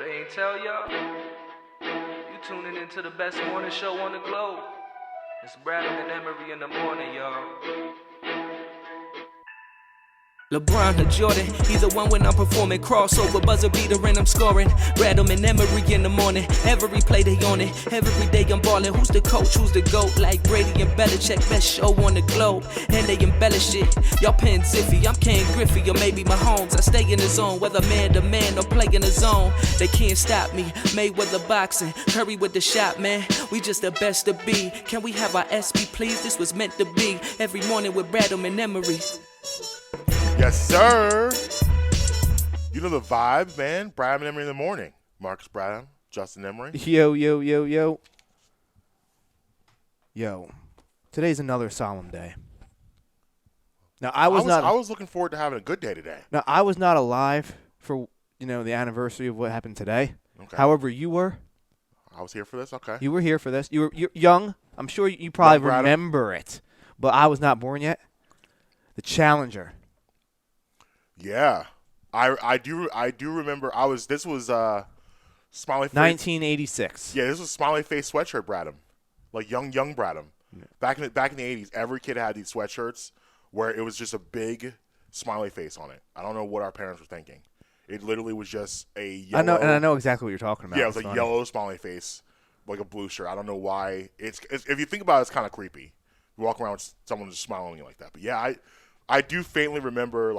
they ain't tell y'all? You tuning into the best morning show on the globe. It's Bradham and Emery in the morning, y'all. LeBron or Jordan, either one when I'm performing. Crossover, buzzer beater and I'm scoring. Bradham and Emery in the morning. Every play they on it. Every day I'm balling. Who's the coach? Who's the GOAT? Like Brady and Belichick, best show on the globe. And they embellish it. Y'all pin Ziffy, I'm Ken Griffey or maybe Mahomes. I stay in the zone, whether man to man or play in the zone. They can't stop me. Mayweather boxing, Curry with the shot, man. We just the best to be. Can we have our SB, please? This was meant to be. Every morning with Bradham and Emery. Yes, sir. You know the vibe, man. Bradham and Emery in the morning. Marques Bradham, Justin Emery. Yo. Yo, today's another solemn day. Now, I was looking forward to having a good day today. Now, I was not alive for, the anniversary of what happened today. Okay. However, you were. I was here for this? Okay. You were here for this. You're young. I'm sure you probably remember it, but I was not born yet. The Challenger. Yeah, I do remember. This was smiley face. 1986. Yeah, this was smiley face sweatshirt Bradham, like young Bradham. Yeah. Back in the 80s, every kid had these sweatshirts where it was just a big smiley face on it. I don't know what our parents were thinking. It literally was just a yellow. I know exactly what you're talking about. Yeah, it was a yellow smiley face, like a blue shirt. I don't know why. It's if you think about it, it's kind of creepy. You walk around with someone just smiling at you like that. But yeah, I do faintly remember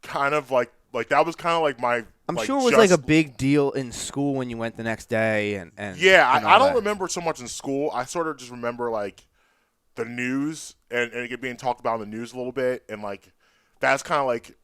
kind of like that was kind of like my. I'm sure it was like a big deal in school when you went the next day and yeah, I don't remember so much in school. I sort of just remember the news and it being talked about in the news a little bit, and that's kind of like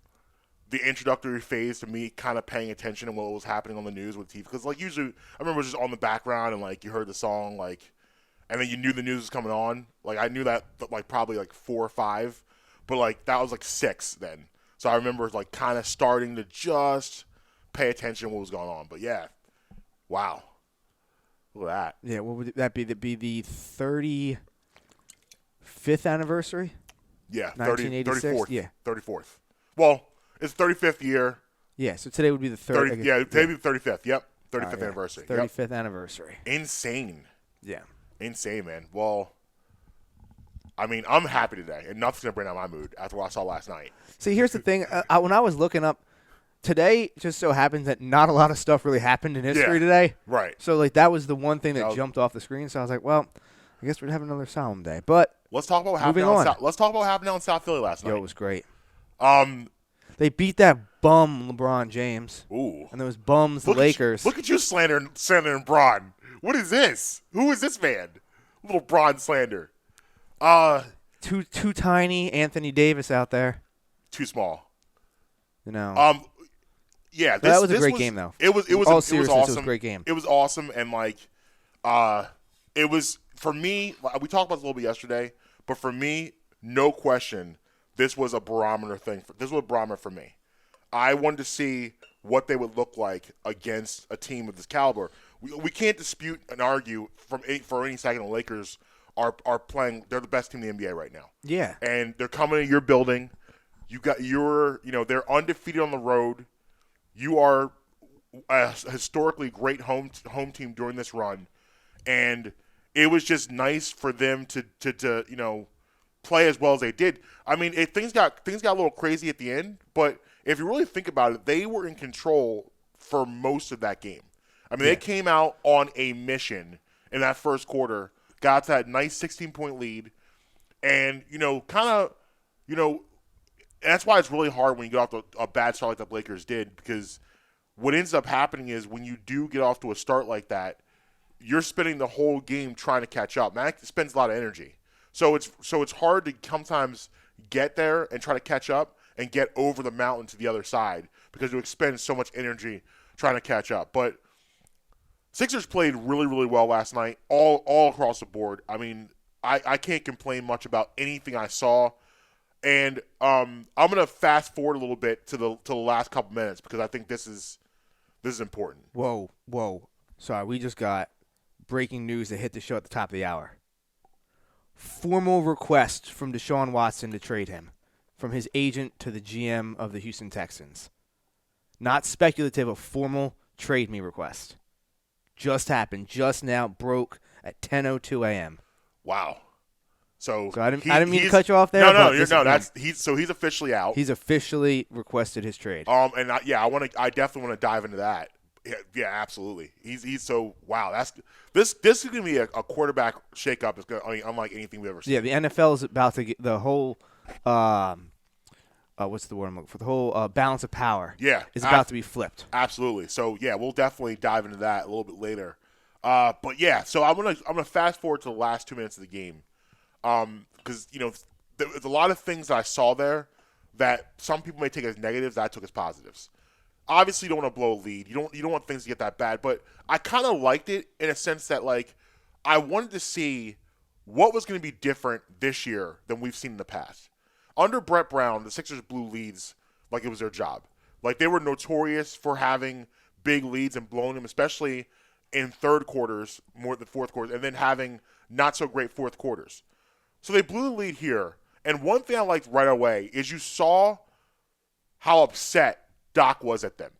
the introductory phase to me kind of paying attention to what was happening on the news with TV, because usually I remember it was just on the background and you heard the song and then you knew the news was coming on. I knew that probably 4 or 5, but that was 6 then. So I remember kind of starting to just pay attention to what was going on. But yeah, wow, look at that. Yeah, what would that be? That'd be the 35th anniversary. Yeah, 1986. 34th. Yeah, 34th. Well, it's 35th year. Yeah, so today would be the 30th. Yeah, today would be the 35th. Yep, 35th anniversary. 35th anniversary. Insane. Yeah. Insane, man. Well, I mean, I'm happy today, and nothing's going to bring out my mood after what I saw last night. See, here's the thing. When I was looking up, today just so happens that not a lot of stuff really happened in history today. Right. So, that was the one thing that jumped off the screen. So I was like, well, I guess we're having another solemn day. But let's talk about what happened out in South Philly last night. Yo, it was great. They beat that bum LeBron James. Ooh. And those bums, the Lakers. Look at you slandering Bron. What is this? Who is this man? Little Bron slander. Too tiny Anthony Davis out there. Too small. Yeah. That was a great game, though. It was awesome. It was a great game. It was awesome, and it was, for me, we talked about this a little bit yesterday, but for me, no question, this was a barometer thing. This was a barometer for me. I wanted to see what they would look like against a team of this caliber. We can't dispute and argue for any second the Lakers are playing. They're the best team in the NBA right now. Yeah, and they're coming to your building. They're undefeated on the road. You are a historically great home team during this run, and it was just nice for them to play as well as they did. I mean, things got a little crazy at the end, but if you really think about it, they were in control for most of that game. I mean, They came out on a mission in that first quarter, got that nice 16-point lead, and that's why it's really hard when you get off to a bad start like the Lakers did, because what ends up happening is when you do get off to a start like that, you're spending the whole game trying to catch up. Man, it spends a lot of energy. So it's hard to sometimes get there and try to catch up and get over the mountain to the other side, because you expend so much energy trying to catch up. But Sixers played really, really well last night, all across the board. I mean, I can't complain much about anything I saw. And I'm going to fast forward a little bit to the last couple minutes, because I think this is important. Whoa. Sorry, we just got breaking news that hit the show at the top of the hour. Formal request from Deshaun Watson to trade him, from his agent to the GM of the Houston Texans. not speculative, a formal trade me request. Just happened, just now, broke at 10:02 a.m. Wow. So I didn't mean to cut you off there. He's officially out. He's officially requested his trade. And I definitely want to dive into that. Yeah, absolutely. He's so wow. This is gonna be a quarterback shakeup. It's gonna unlike anything we've ever seen. Yeah, the NFL is about to get the whole what's the word I'm looking for? The whole balance of power. Yeah, is about to be flipped. Absolutely. So yeah, we'll definitely dive into that a little bit later. But yeah, so I'm gonna fast forward to the last 2 minutes of the game, because there's a lot of things that I saw there that some people may take as negatives that I took as positives. Obviously, you don't want to blow a lead. You don't want things to get that bad. But I kind of liked it in a sense that I wanted to see what was going to be different this year than we've seen in the past. Under Brett Brown, the Sixers blew leads like it was their job. Like they were notorious for having big leads and blowing them, especially in third quarters more than fourth quarters, and then having not so great fourth quarters. So they blew the lead here. And one thing I liked right away is you saw how upset Doc was at them.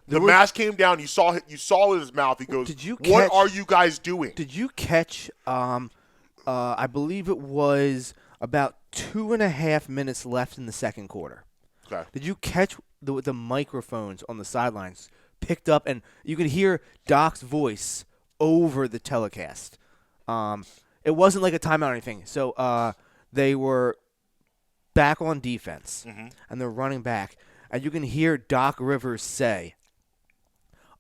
The mask came down. You saw in his mouth. He goes, "What are you guys doing?" Did you catch? I believe it was about 2.5 minutes left in the second quarter. Okay. Did you catch the microphones on the sidelines picked up, and you could hear Doc's voice over the telecast? It wasn't like a timeout or anything. So they were back on defense, and they're running back. And you can hear Doc Rivers say,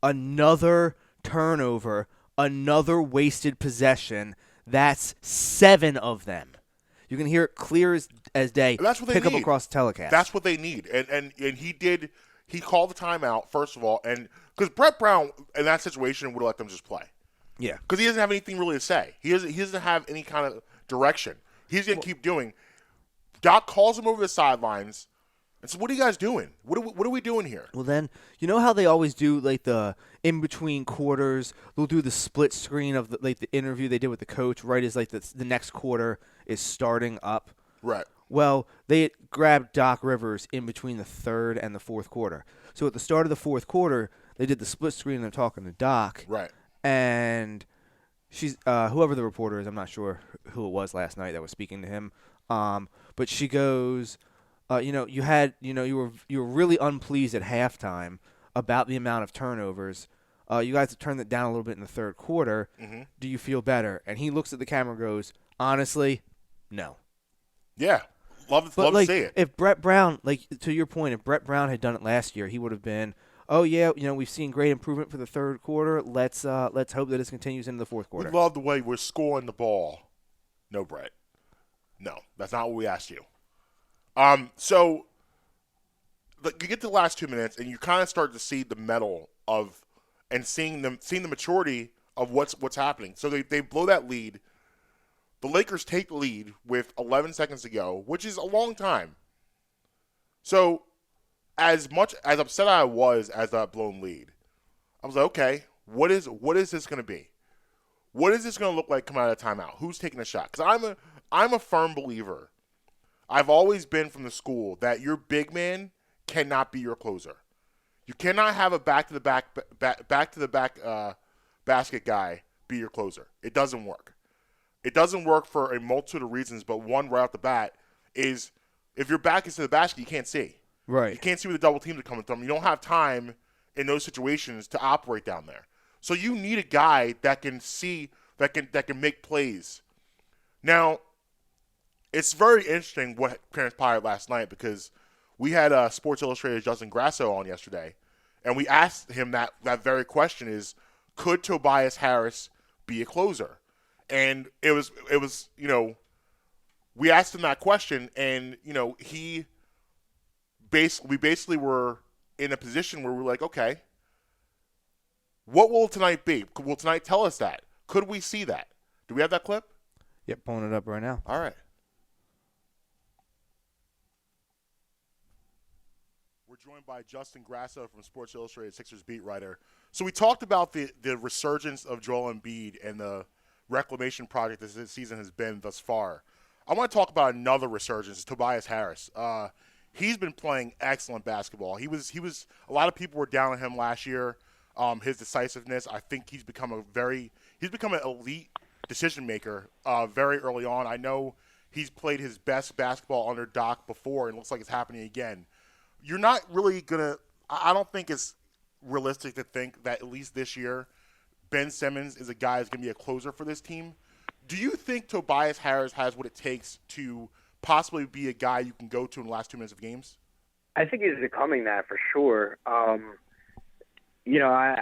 another turnover, another wasted possession. That's 7 of them. You can hear it clear as day. That's what they pick need. Up across telecast. That's what they need. And he did. He called the timeout, first of all. And because Brett Brown, in that situation, would have let them just play. Yeah. Because he doesn't have anything really to say. He doesn't have any kind of direction. He's going to keep doing. Doc calls him over the sidelines. And so what are you guys doing? What are we doing here? Well, then, you know how they always do, like, the in-between quarters? They'll do the split screen of, the interview they did with the coach right as, the next quarter is starting up. Right. Well, they grabbed Doc Rivers in between the third and the fourth quarter. So at the start of the fourth quarter, they did the split screen and they're talking to Doc. Right. And she's whoever the reporter is, I'm not sure who it was last night that was speaking to him. But she goes... you were really unpleased at halftime about the amount of turnovers. You guys have turned it down a little bit in the third quarter. Mm-hmm. Do you feel better? And he looks at the camera and goes, honestly, no. Yeah. Love to see it. If Brett Brown, to your point, if Brett Brown had done it last year, he would have been, oh, yeah, we've seen great improvement for the third quarter. Let's hope that this continues into the fourth quarter. We love the way we're scoring the ball. No, Brett. No, that's not what we asked you. So you get to the last 2 minutes, and you kind of start to see the mettle of, and seeing the maturity of what's happening. So they blow that lead. The Lakers take the lead with 11 seconds to go, which is a long time. So as much as upset I was as that blown lead, I was like, okay, what is this going to be? What is this going to look like coming out of timeout? Who's taking a shot? Because I'm a firm believer. I've always been from the school that your big man cannot be your closer. You cannot have a back to the back basket guy be your closer. It doesn't work. It doesn't work for a multitude of reasons, but one right off the bat is if your back is to the basket, you can't see. Right. You can't see where the double teams are coming from. You don't have time in those situations to operate down there. So you need a guy that can see, that can make plays. Now, it's very interesting what transpired last night because we had Sports Illustrated's Justin Grasso on yesterday, and we asked him that very question is, could Tobias Harris be a closer? And it was we asked him that question, and we basically were in a position where we're like, okay, what will tonight be? Will tonight tell us that? Could we see that? Do we have that clip? Yep, pulling it up right now. All right. We're joined by Justin Grasso from Sports Illustrated, Sixers beat writer. So we talked about the resurgence of Joel Embiid and the reclamation project this season has been thus far. I want to talk about another resurgence, Tobias Harris. he's been playing excellent basketball. He was a lot of people were down on him last year. His decisiveness, I think he's become an elite decision maker very early on. I know he's played his best basketball under Doc before, and it looks like it's happening again. You're not really gonna. I don't think it's realistic to think that at least this year, Ben Simmons is a guy who's gonna be a closer for this team. Do you think Tobias Harris has what it takes to possibly be a guy you can go to in the last 2 minutes of games? I think he's becoming that for sure. I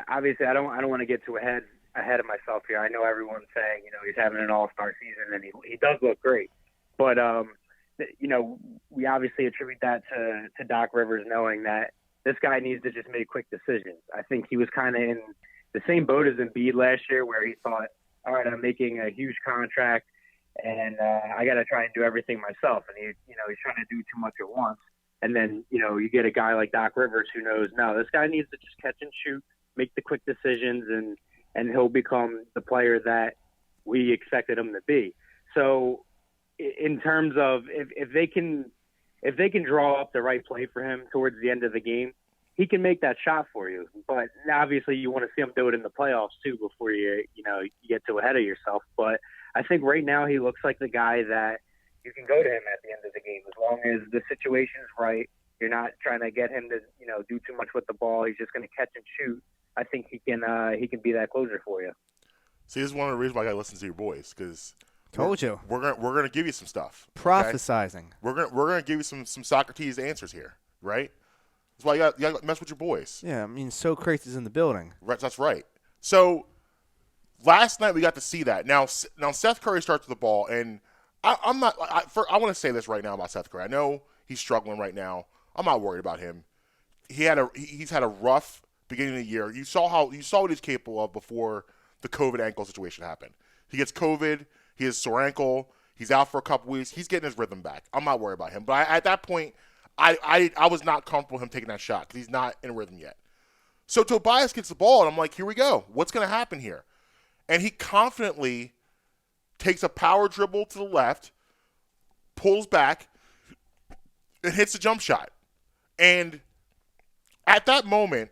obviously I don't want to get too ahead of myself here. I know everyone's saying, he's having an all-star season and he does look great. But we obviously attribute that to Doc Rivers knowing that this guy needs to just make quick decisions. I think he was kind of in the same boat as Embiid last year where he thought, all right, I'm making a huge contract and I got to try and do everything myself. And he's trying to do too much at once. And then, you get a guy like Doc Rivers who knows, no, this guy needs to just catch and shoot, make the quick decisions, and he'll become the player that we expected him to be. So in terms of if they can draw up the right play for him towards the end of the game, he can make that shot for you. But obviously you want to see him do it in the playoffs too before you get too ahead of yourself. But I think right now he looks like the guy that you can go to him at the end of the game as long as the situation's right. You're not trying to get him to do too much with the ball. He's just going to catch and shoot. I think he can be that closer for you. See, this is one of the reasons why I got to listen to your boys because told you we're gonna give you some stuff. Prophesizing. Okay? We're gonna give you some Socrates answers here, right? That's why you got to mess with your boys. Yeah, I mean, so crazy's in the building. Right, that's right. So last night we got to see that. Now Seth Curry starts with the ball, and I want to say this right now about Seth Curry. I know he's struggling right now. I'm not worried about him. He's had a rough beginning of the year. You saw what he's capable of before the COVID ankle situation happened. He gets COVID. He has sore ankle. He's out for a couple weeks. He's getting his rhythm back. I'm not worried about him. But at that point, I was not comfortable with him taking that shot because he's not in rhythm yet. So Tobias gets the ball, and I'm like, here we go. What's going to happen here? And he confidently takes a power dribble to the left, pulls back, and hits a jump shot. And at that moment,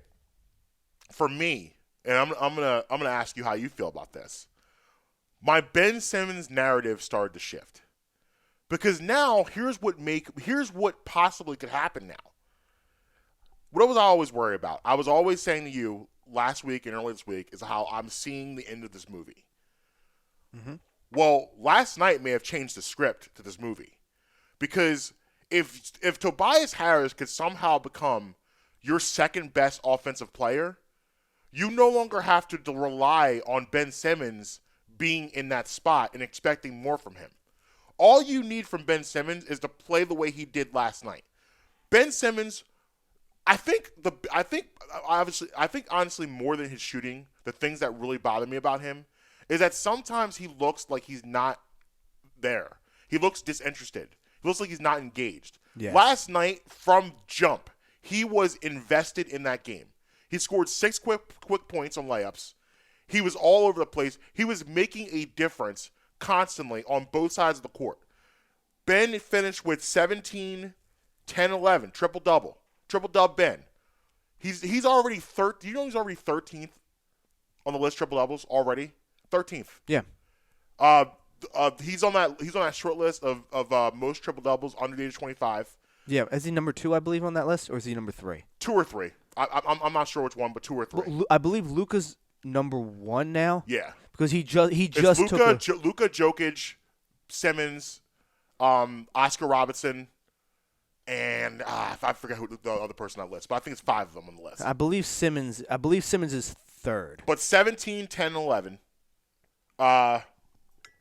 for me, and I'm gonna ask you how you feel about this. My Ben Simmons narrative started to shift because now here's what possibly could happen now. What was I always worried about? I was always saying to you last week and earlier this week is how I'm seeing the end of this movie. Mm-hmm. Well, last night may have changed the script to this movie because if Tobias Harris could somehow become your second best offensive player, you no longer have to rely on Ben Simmons being in that spot and expecting more from him. All you need from Ben Simmons is to play the way he did last night. Ben Simmons, I think honestly more than his shooting, the things that really bother me about him is that sometimes he looks like he's not there. He looks disinterested. He looks like he's not engaged. Yes. Last night, from jump, he was invested in that game. He scored 6 quick points on layups. He was all over the place. He was making a difference constantly on both sides of the court. Ben finished with 17, 10, 11, triple-double. Triple-dub Ben. He's already he's already 13th on the list triple-doubles already. 13th. Yeah. He's on that short list of most triple-doubles under the age of 25. Yeah. Is he number 2, I believe, on that list, or is he number 3? 2 or 3. I'm not sure which one, but 2 or 3. I believe Luka's number 1 now. Yeah. Because he just Luka, took Luka Jokic, Simmons, Oscar Robertson, and I forget who the other person on that list, but I think it's 5 of them on the list. I believe Simmons is 3rd. But 17, 10, 11.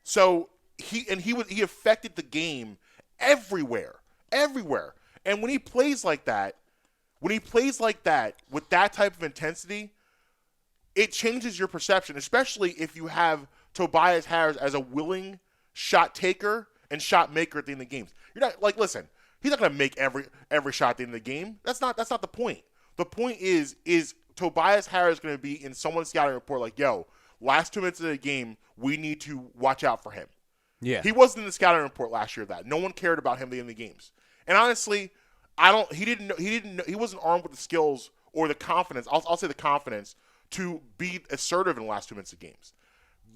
So he affected the game everywhere. And when he plays like that, with that type of intensity, it changes your perception, especially if you have Tobias Harris as a willing shot taker and shot maker at the end of the games. You're not like, listen, he's not going to make every shot at the end of the game. That's not the point. The point is Tobias Harris going to be in someone's scouting report like, yo, last 2 minutes of the game, we need to watch out for him. Yeah. He wasn't in the scouting report last year that. No one cared about him at the end of the games. And honestly, He wasn't armed with the skills or the confidence. I'll say the confidence to be assertive in the last 2 minutes of games.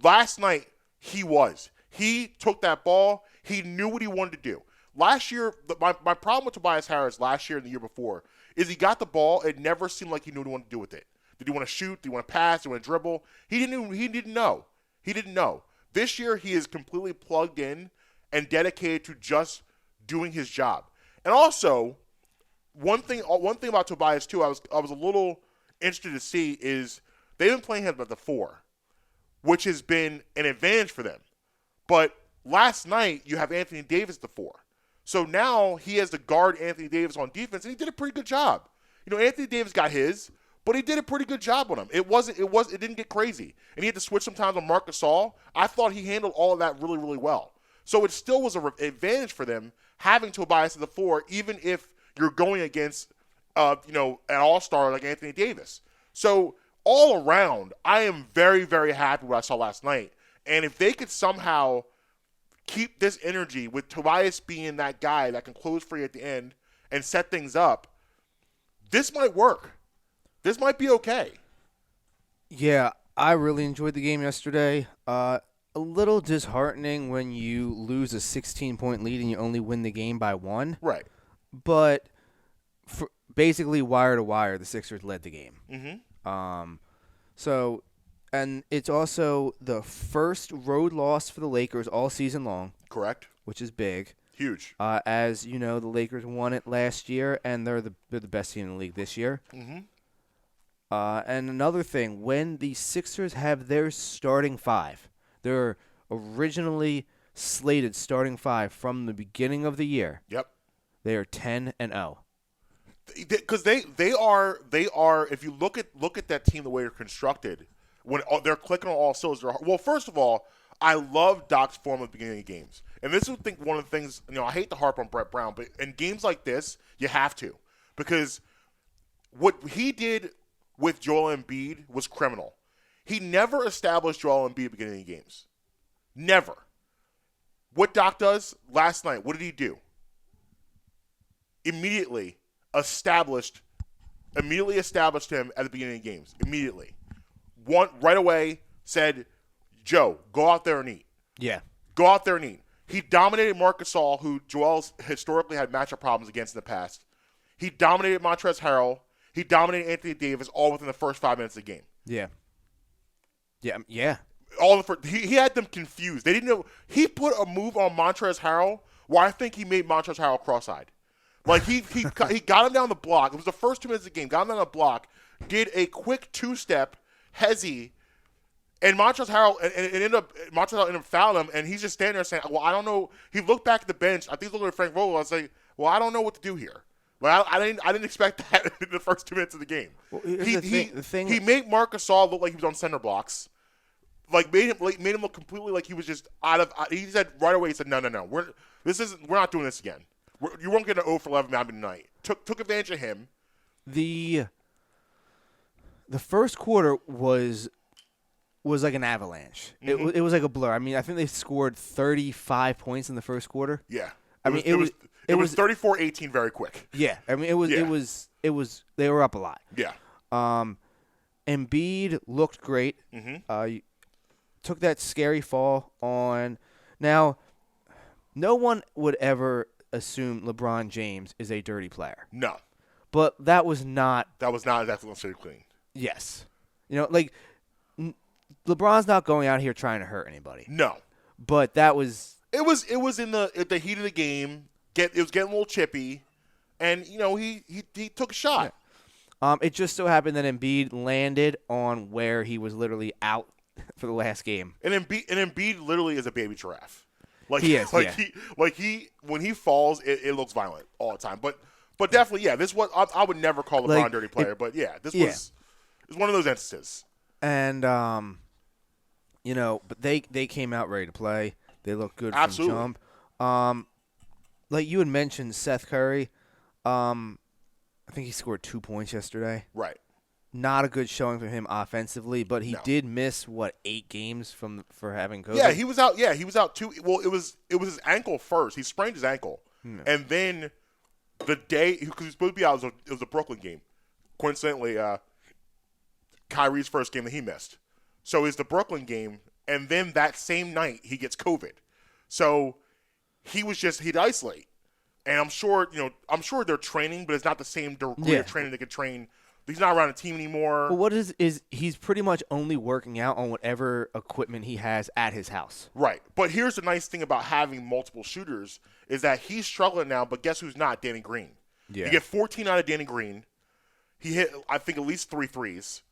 Last night he was. He took that ball. He knew what he wanted to do. Last year, my problem with Tobias Harris last year and the year before is he got the ball. It never seemed like he knew what he wanted to do with it. Did he want to shoot? Did he want to pass? Did he want to dribble? He didn't know. He didn't know. This year, he is completely plugged in and dedicated to just doing his job. And also, one thing about Tobias too, I was a little interested to see is they've been playing him at the 4, which has been an advantage for them. But last night, you have Anthony Davis at the 4. So now he has to guard Anthony Davis on defense, and he did a pretty good job. Anthony Davis got his, but he did a pretty good job on him. It didn't get crazy. And he had to switch sometimes on Marques. I thought he handled all of that really, really well. So it still was an advantage for them having Tobias at the 4, even if you're going against, an all-star like Anthony Davis. So all around, I am very, very happy with what I saw last night. And if they could somehow keep this energy with Tobias being that guy that can close for you at the end and set things up, this might work. This might be okay. Yeah, I really enjoyed the game yesterday. A little disheartening when you lose a 16-point lead and you only win the game by 1. Right. But for basically wire to wire, the Sixers led the game. Mm-hmm. And it's also the first road loss for the Lakers all season long. Correct. Which is big. Huge. As you know, the Lakers won it last year, and they're the best team in the league this year. Mm-hmm. And another thing, when the Sixers have their starting 5, their originally slated starting 5 from the beginning of the year. Yep. They are 10-0. Because they are. If you look at that team the way they're constructed, when they're clicking on all cylinders. Well, first of all, I love Doc's form at the beginning of games, and this is one of the things. I hate to harp on Brett Brown, but in games like this, you have to, because what he did with Joel Embiid was criminal. He never established Joel Embiid at the beginning of games. Never. What Doc does last night, what did he do? Immediately established him at the beginning of games. Immediately. Right away said, Joe, go out there and eat. Yeah. Go out there and eat. He dominated Marques, who Joel's historically had matchup problems against in the past. He dominated Montrezl Harrell. He dominated Anthony Davis all within the first 5 minutes of the game. Yeah. Yeah. He had them confused. They didn't know. He put a move on Montrezl Harrell where I think he made Montrezl Harrell cross-eyed. Like he got him down the block. It was the first 2 minutes of the game. Got him down the block. Did a quick 2-step hezzy, and Montrezl Harrell ended up fouling him, and he's just standing there saying, "Well, I don't know." He looked back at the bench. I think he looked at Frank Vogel. I was like, "Well, I don't know what to do here." Well, I didn't expect that in the first 2 minutes of the game. Well, he made Marques look like he was on center blocks. Like made him look completely like he was just out of. He said right away. He said, "No. We're not doing this again. You won't get an 0 for 11 out tonight." Took advantage of him. The first quarter was like an avalanche. Mm-hmm. It was like a blur. I mean, I think they scored 35 points in the first quarter. Yeah. It was 34-18 very quick. Yeah. I mean, it was they were up a lot. Yeah. Embiid looked great. Mm-hmm. Took that scary fall on. Now, no one would ever assume LeBron James is a dirty player. No. But that was not exactly clean. Yes. LeBron's not going out here trying to hurt anybody. No. But that was It was in the heat of the game. It was getting a little chippy, and he took a shot. Yeah. It just so happened that Embiid landed on where he was literally out for the last game. And Embiid literally is a baby giraffe. Like he is. When he falls, it looks violent all the time. But definitely, yeah. This was I would never call LeBron a dirty player, but yeah, this was one of those instances. And but they came out ready to play. They looked good Absolutely. from jump. Like you had mentioned, Seth Curry. I think he scored 2 points yesterday. Right. Not a good showing for him offensively, but he did miss 8 games for having COVID. Yeah, he was out. Yeah, he was out too. Well, it was his ankle first. He sprained his ankle, and then the day because he was supposed to be out, it was a Brooklyn game. Coincidentally, Kyrie's first game that he missed. So it's the Brooklyn game, and then that same night he gets COVID. So he'd isolate. And I'm sure they're training, but it's not the same degree of training they could train. He's not around a team anymore. Well, what is he's pretty much only working out on whatever equipment he has at his house. Right. But here's the nice thing about having multiple shooters is that he's struggling now, but guess who's not? Danny Green. Yeah. You get 14 out of Danny Green. He hit, I think, at least 3 threes.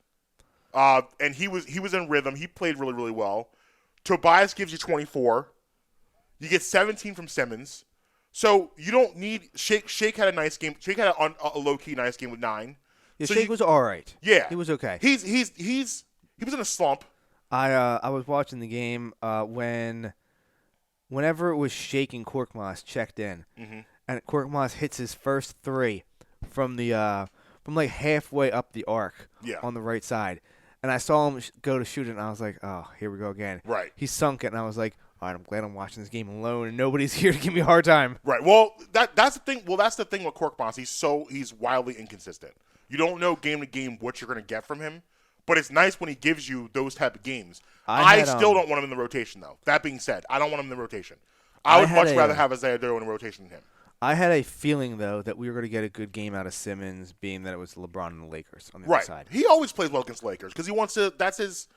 And he was in rhythm. He played really, really well. Tobias gives you 24. You get 17 from Simmons. So you don't need Shake. Shake had a nice game. Shake had a low-key nice game with 9. Yeah, so Shake was all right. Yeah. He was okay. He was in a slump. I was watching the game whenever it was Shake and Korkmaz checked in, and Korkmaz hits his first 3 from from like halfway up the arc on the right side, and I saw him go to shoot it, and I was like, oh, here we go again. Right. He sunk it, and I was like, all right, I'm glad I'm watching this game alone, and nobody's here to give me a hard time. Right. Well, that's the thing. Well, that's the thing with Korkmaz. He's wildly inconsistent. You don't know game to game what you're going to get from him, but it's nice when he gives you those type of games. I still don't want him in the rotation, though. That being said, I don't want him in the rotation. I would much rather have Isaiah Doe in the rotation than him. I had a feeling, though, that we were going to get a good game out of Simmons, being that it was LeBron and the Lakers on the other side. He always plays well against the Lakers because he wants to. That's his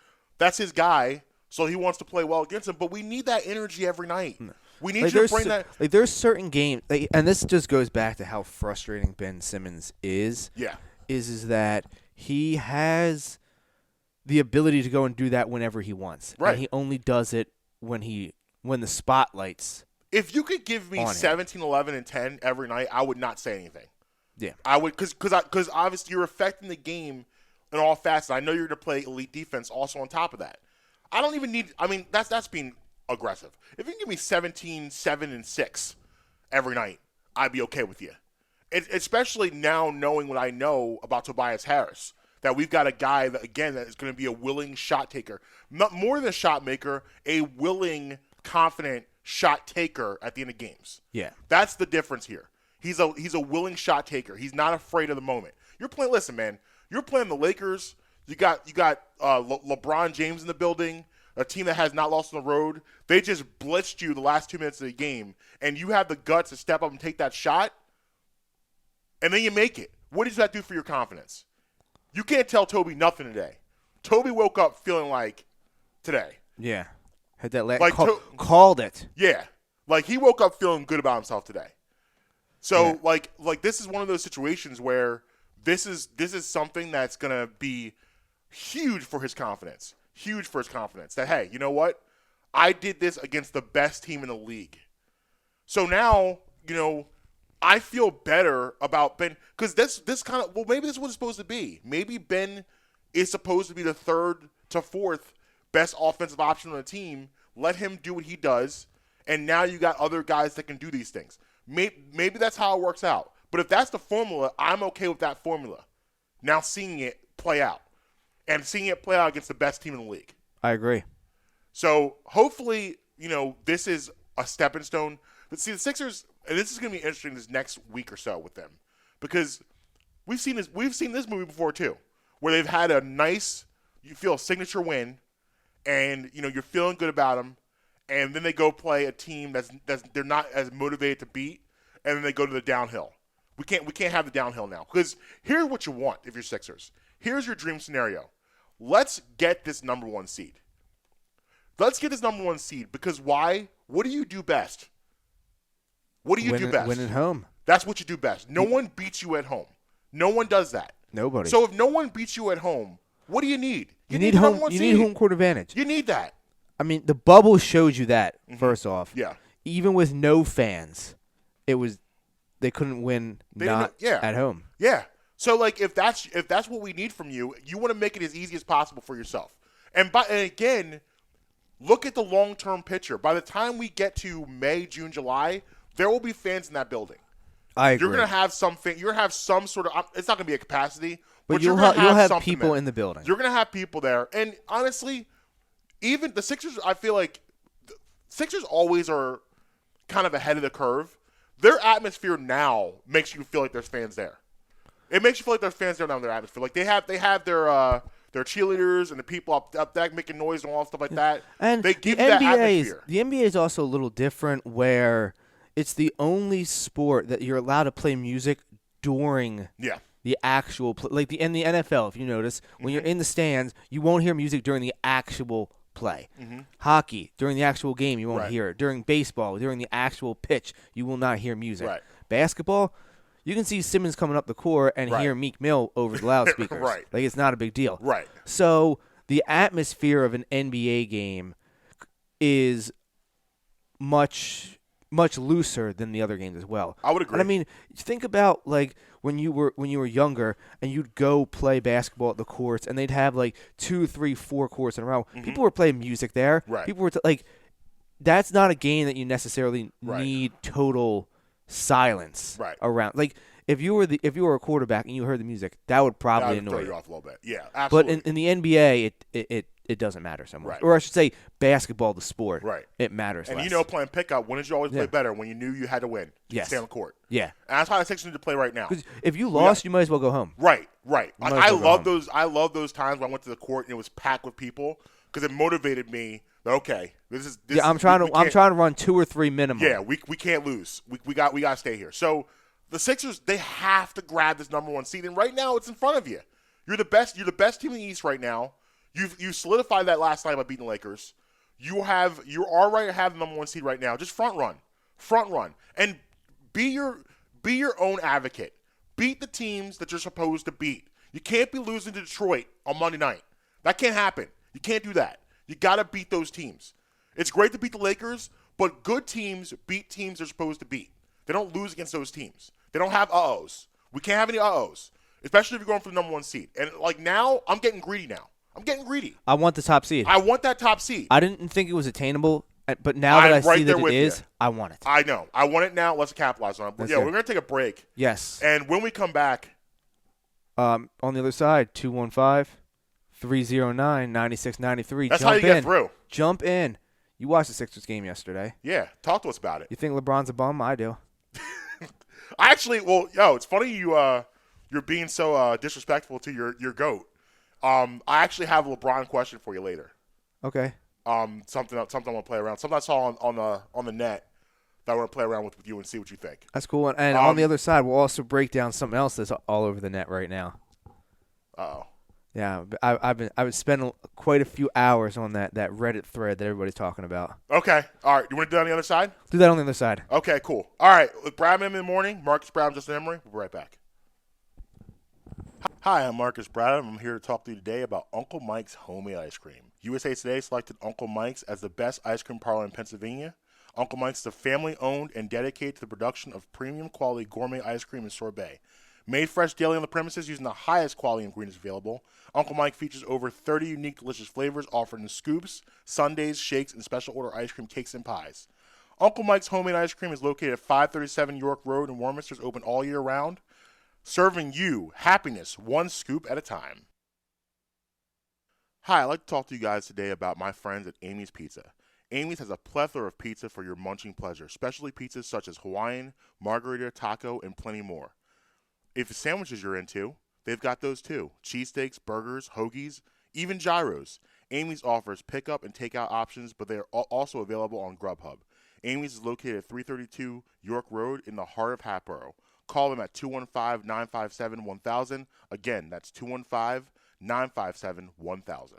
guy, so he wants to play well against him. But we need that energy every night. We need you to bring that. Like, there's certain games, and this just goes back to how frustrating Ben Simmons is. Yeah. Is that he has the ability to go and do that whenever he wants. Right. And he only does it when the spotlight's If you could give me 17, 11, and 10 every night, I would not say anything. Yeah. I would because obviously you're affecting the game in all facets. I know you're going to play elite defense also on top of that. I don't even need – I mean, that's being aggressive. If you can give me 17, 7, and 6 every night, I'd be okay with you. Especially now knowing what I know about Tobias Harris, that we've got a guy that, again, that is going to be a willing shot taker. Not more than a shot maker, a willing, confident shot taker at the end of games. Yeah. That's the difference here. He's a willing shot taker. He's not afraid of the moment. You're playing – listen, man, you're playing the Lakers. You got LeBron James in the building, a team that has not lost on the road. They just blitzed you the last 2 minutes of the game, and you have the guts to step up and take that shot, and then you make it. What does that do for your confidence? You can't tell Toby nothing today. Toby woke up feeling like today. Yeah. Had that called it. Yeah. Like he woke up feeling good about himself today. So like this is one of those situations where this is something that's going to be huge for his confidence. Huge for his confidence that, hey, you know what? I did this against the best team in the league. So now, I feel better about Ben because this kind of maybe this is what it's supposed to be. Maybe Ben is supposed to be the 3rd to 4th best offensive option on the team. Let him do what he does, and now you got other guys that can do these things. Maybe that's how it works out. But if that's the formula, I'm okay with that formula. Now seeing it play out, and seeing it play out against the best team in the league. I agree. So hopefully, this is a stepping stone. But see, the Sixers. And this is going to be interesting this next week or so with them, because we've seen this movie before too, where they've had a nice, you feel a signature win, and you're feeling good about them, and then they go play a team that's they're not as motivated to beat, and then they go to the downhill. We can't have the downhill now, because here's what you want if you're Sixers. Here's your dream scenario. Let's get this number 1 seed. Let's get this number 1 seed because why? What do you do best? What do you do best? Win at home. That's what you do best. No one beats you at home. No one does that. Nobody. So if no one beats you at home, what do you need? You need home. You need home court advantage. You need that. I mean, the bubble showed you that. First off, yeah. Even with no fans, they couldn't win at home. Yeah. So like if that's what we need from you, you want to make it as easy as possible for yourself. And again, look at the long-term picture. By the time we get to May, June, July, there will be fans in that building. I agree. You're going to have something. You're going to have some sort of. It's not going to be a capacity, but you'll have people in the building. You're going to have people there, and honestly, even the Sixers. I feel like the Sixers always are kind of ahead of the curve their atmosphere now makes you feel like there's fans there. It makes you feel like there's fans there now in their atmosphere. Like they have their cheerleaders and the people up there making noise and all stuff like that. And they give you that atmosphere. The NBA is also a little different where it's the only sport that you're allowed to play music during the actual play. Like in the NFL, if you notice, when you're in the stands, you won't hear music during the actual play. Hockey, during the actual game, you won't hear it. During baseball, during the actual pitch, you will not hear music. Basketball, you can see Simmons coming up the court and hear Meek Mill over the loudspeakers. Like, it's not a big deal. So the atmosphere of an NBA game is much looser than the other games as well. I would agree. And I mean, think about like when you were younger and you'd go play basketball at the courts and they'd have like 2, 3, 4 courts in a row. People were playing music there. People were like, that's not a game that you necessarily need total silence around. Like if you were a quarterback and you heard the music, that would probably annoy throw you off a little bit. Yeah, absolutely. But in the NBA, it doesn't matter so much. Or I should say, basketball, the sport, it matters and less. Playing pickup, when did you always play better? When you knew you had to win. You stay on the court. Yeah. And that's how the Sixers need to play right now. Because if you lost, you might as well go home. Right. I love those times when I went to the court and it was packed with people because it motivated me. Okay, this is. I'm trying to run 2 or 3 minimum. Yeah, we can't lose. We got to stay here. So the Sixers, they have to grab this number 1 seed, and right now it's in front of you. You're the best. You're the best team in the East right now. You solidified that last night by beating the Lakers. You are right to have the number 1 seed right now. Just front run, and be your own advocate. Beat the teams that you're supposed to beat. You can't be losing to Detroit on Monday night. That can't happen. You can't do that. You got to beat those teams. It's great to beat the Lakers, but good teams beat teams they're supposed to beat. They don't lose against those teams. They don't have uh-ohs. We can't have any uh-ohs, especially if you're going for the number 1 seed. And, like, now, I'm getting greedy now. I want the top seed. I want that top seed. I didn't think it was attainable, but now that I see that it is, I want it. I know. I want it now. Let's capitalize on it. But, we're going to take a break. Yes. And when we come back. On the other side, 215-309-9693. That's how you get through. Jump in. You watched the Sixers game yesterday. Yeah. Talk to us about it. You think LeBron's a bum? I do. It's funny you're being so disrespectful to your GOAT. I actually have a LeBron question for you later. Okay. Something I want to play around. Something I saw on the net that I want to play around with you and see what you think. That's cool. And on the other side, we'll also break down something else that's all over the net right now. Uh-oh. Yeah, I've been spending quite a few hours on that Reddit thread that everybody's talking about. Okay. All right. You want to do that on the other side? Do that on the other side. Okay, cool. All right. With Bradman in the morning, Marcus Brown, Justin Emery. We'll be right back. Hi, I'm Marcus Brown. I'm here to talk to you today about Uncle Mike's Homey Ice Cream. USA Today selected Uncle Mike's as the best ice cream parlor in Pennsylvania. Uncle Mike's is a family-owned and dedicated to the production of premium quality gourmet ice cream and sorbet. Made fresh daily on the premises using the highest quality ingredients available, Uncle Mike features over 30 unique delicious flavors offered in scoops, sundaes, shakes, and special order ice cream cakes and pies. Uncle Mike's Homemade Ice Cream is located at 537 York Road in Warminster. It's open all year round, serving you happiness one scoop at a time. Hi, I'd like to talk to you guys today about my friends at Amy's Pizza. Amy's has a plethora of pizza for your munching pleasure, specialty pizzas such as Hawaiian, margarita, taco, and plenty more. If it's sandwiches you're into, they've got those too. Cheesesteaks, burgers, hoagies, even gyros. Amy's offers pickup and takeout options, but they are also available on Grubhub. Amy's is located at 332 York Road in the heart of Hatboro. Call them at 215-957-1000. Again, that's 215-957-1000.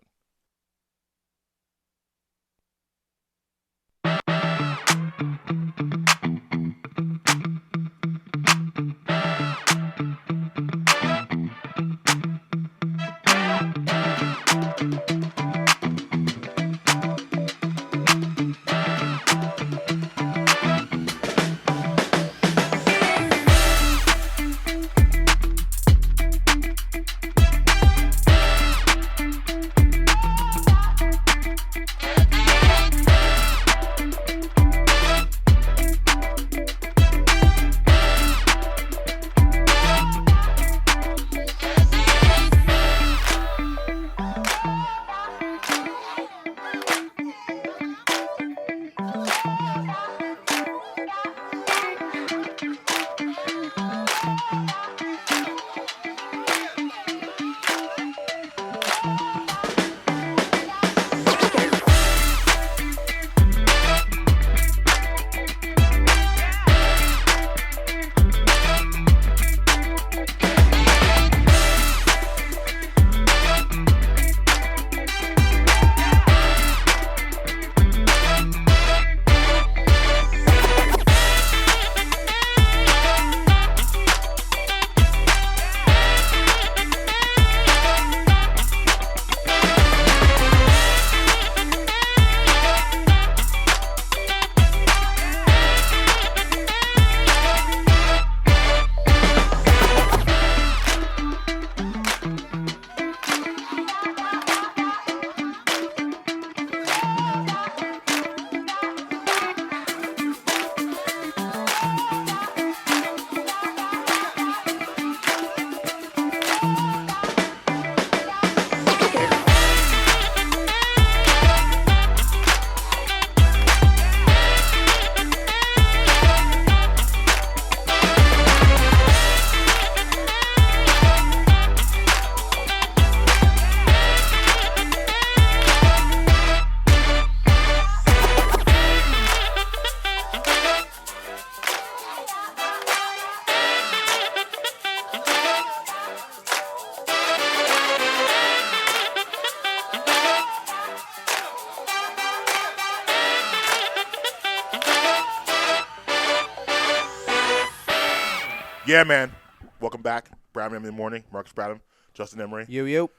Yeah, man. Welcome back. Brown in the morning. Marques Bradham, Justin Emery. Yo.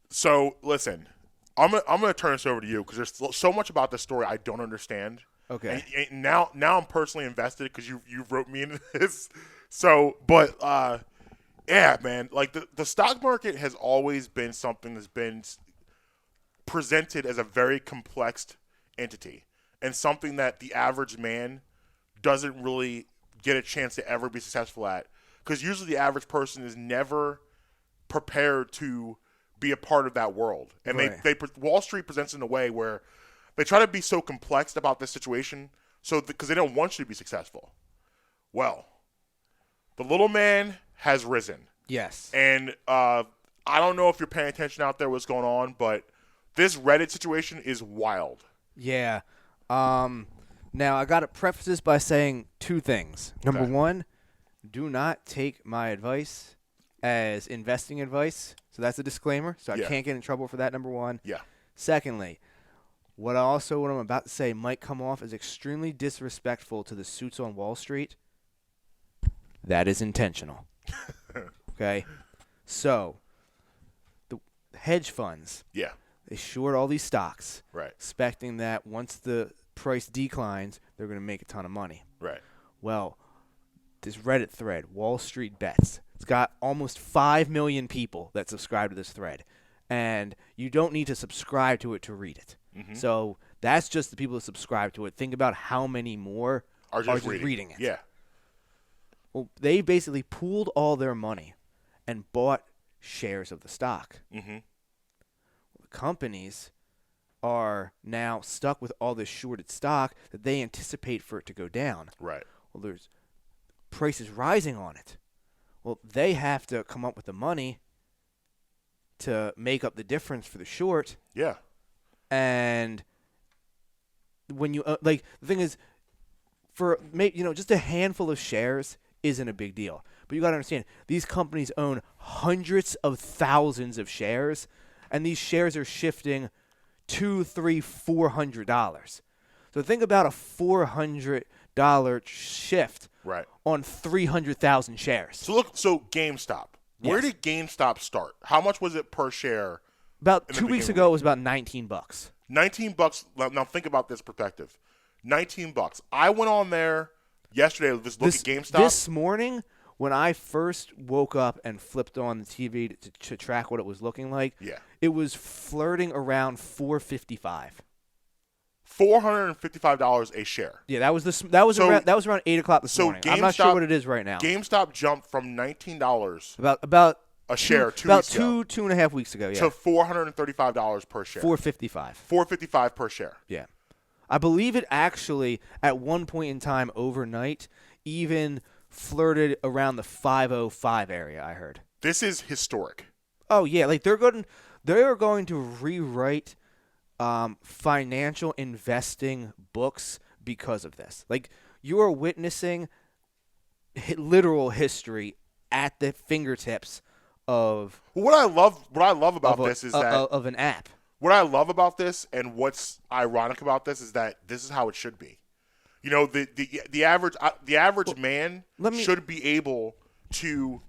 So listen, I'm gonna turn this over to you because there's so much about this story I don't understand. Okay. And now I'm personally invested because you wrote me into this. So, but yeah, man. Like the stock market has always been something that's been presented as a very complex entity and something that the average man doesn't really get a chance to ever be successful at, because usually the average person is never prepared to be a part of that world. And right. Wall Street presents in a way where they try to be so complex about this situation because they don't want you to be successful. Well, the little man has risen. Yes. And I don't know if you're paying attention out there what's going on, but this Reddit situation is wild. Yeah. Now, I got to preface this by saying two things. Okay. Number one, do not take my advice as investing advice. So that's a disclaimer. So I can't get in trouble for that, number one. Yeah. Secondly, what I'm about to say might come off as extremely disrespectful to the suits on Wall Street. That is intentional. Okay? So, the hedge funds, Yeah. they short all these stocks, Right. expecting that once the price declines, they're going to make a ton of money. Right. Well, this Reddit thread, Wall Street Bets, it's got almost 5 million people that subscribe to this thread. And you don't need to subscribe to it to read it. Mm-hmm. So that's just the people that subscribe to it. Think about how many more Are just reading it. Yeah. Well, they basically pooled all their money and bought shares of the stock. Mm-hmm. The companies are now stuck with all this shorted stock that they anticipate for it to go down. Right. Well, there's prices rising on it. Well, they have to come up with the money to make up the difference for the short. Yeah. And when you the thing is, for just a handful of shares isn't a big deal. But you got to understand, these companies own hundreds of thousands of shares, and these shares are shifting $200, $300, $400. So think about a $400 shift Right. on 300,000 shares. So GameStop. Where Yes. did GameStop start? How much was it per share? About in the 2 weeks beginning? ago, it was about $19. $19. Now think about this perspective. $19. I went on there yesterday to just look at GameStop. This morning, when I first woke up and flipped on the TV to track what it was looking like, it was flirting around $4.55. $455 a share. Yeah, that was around 8 o'clock this morning. I'm not sure what it is right now. GameStop jumped from $19 about a share about two 2.5 weeks ago. Yeah, to $435 per share. $4.55. $4.55 per share. Yeah, I believe it actually at one point in time overnight even flirted around the 5.05 area. I heard. This is historic. Oh yeah, like they are going to rewrite financial investing books because of this. Like, you are witnessing literal history at the fingertips of What I love about this is that of an app. What I love about this and what's ironic about this is that this is how it should be. You know, the average man should be able to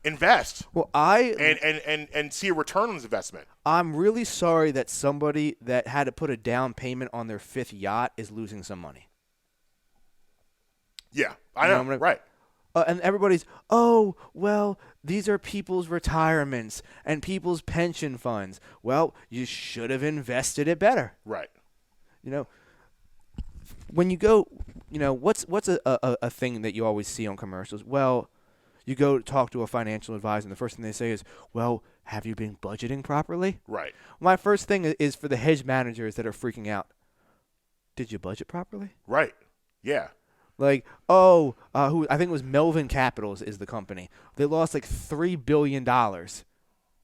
invest. Well, and see a return on his investment. I'm really sorry that somebody that had to put a down payment on their 5th yacht is losing some money. Yeah, I know, right. And everybody's, oh, well, these are people's retirements and people's pension funds. Well, you should have invested it better. Right. You know, when you go, what's a thing that you always see on commercials? Well, you go talk to a financial advisor, and the first thing they say is, well, have you been budgeting properly? Right. My first thing is for the hedge managers that are freaking out. Did you budget properly? Right. Yeah. Like, who I think it was Melvin Capital is the company. They lost like $3 billion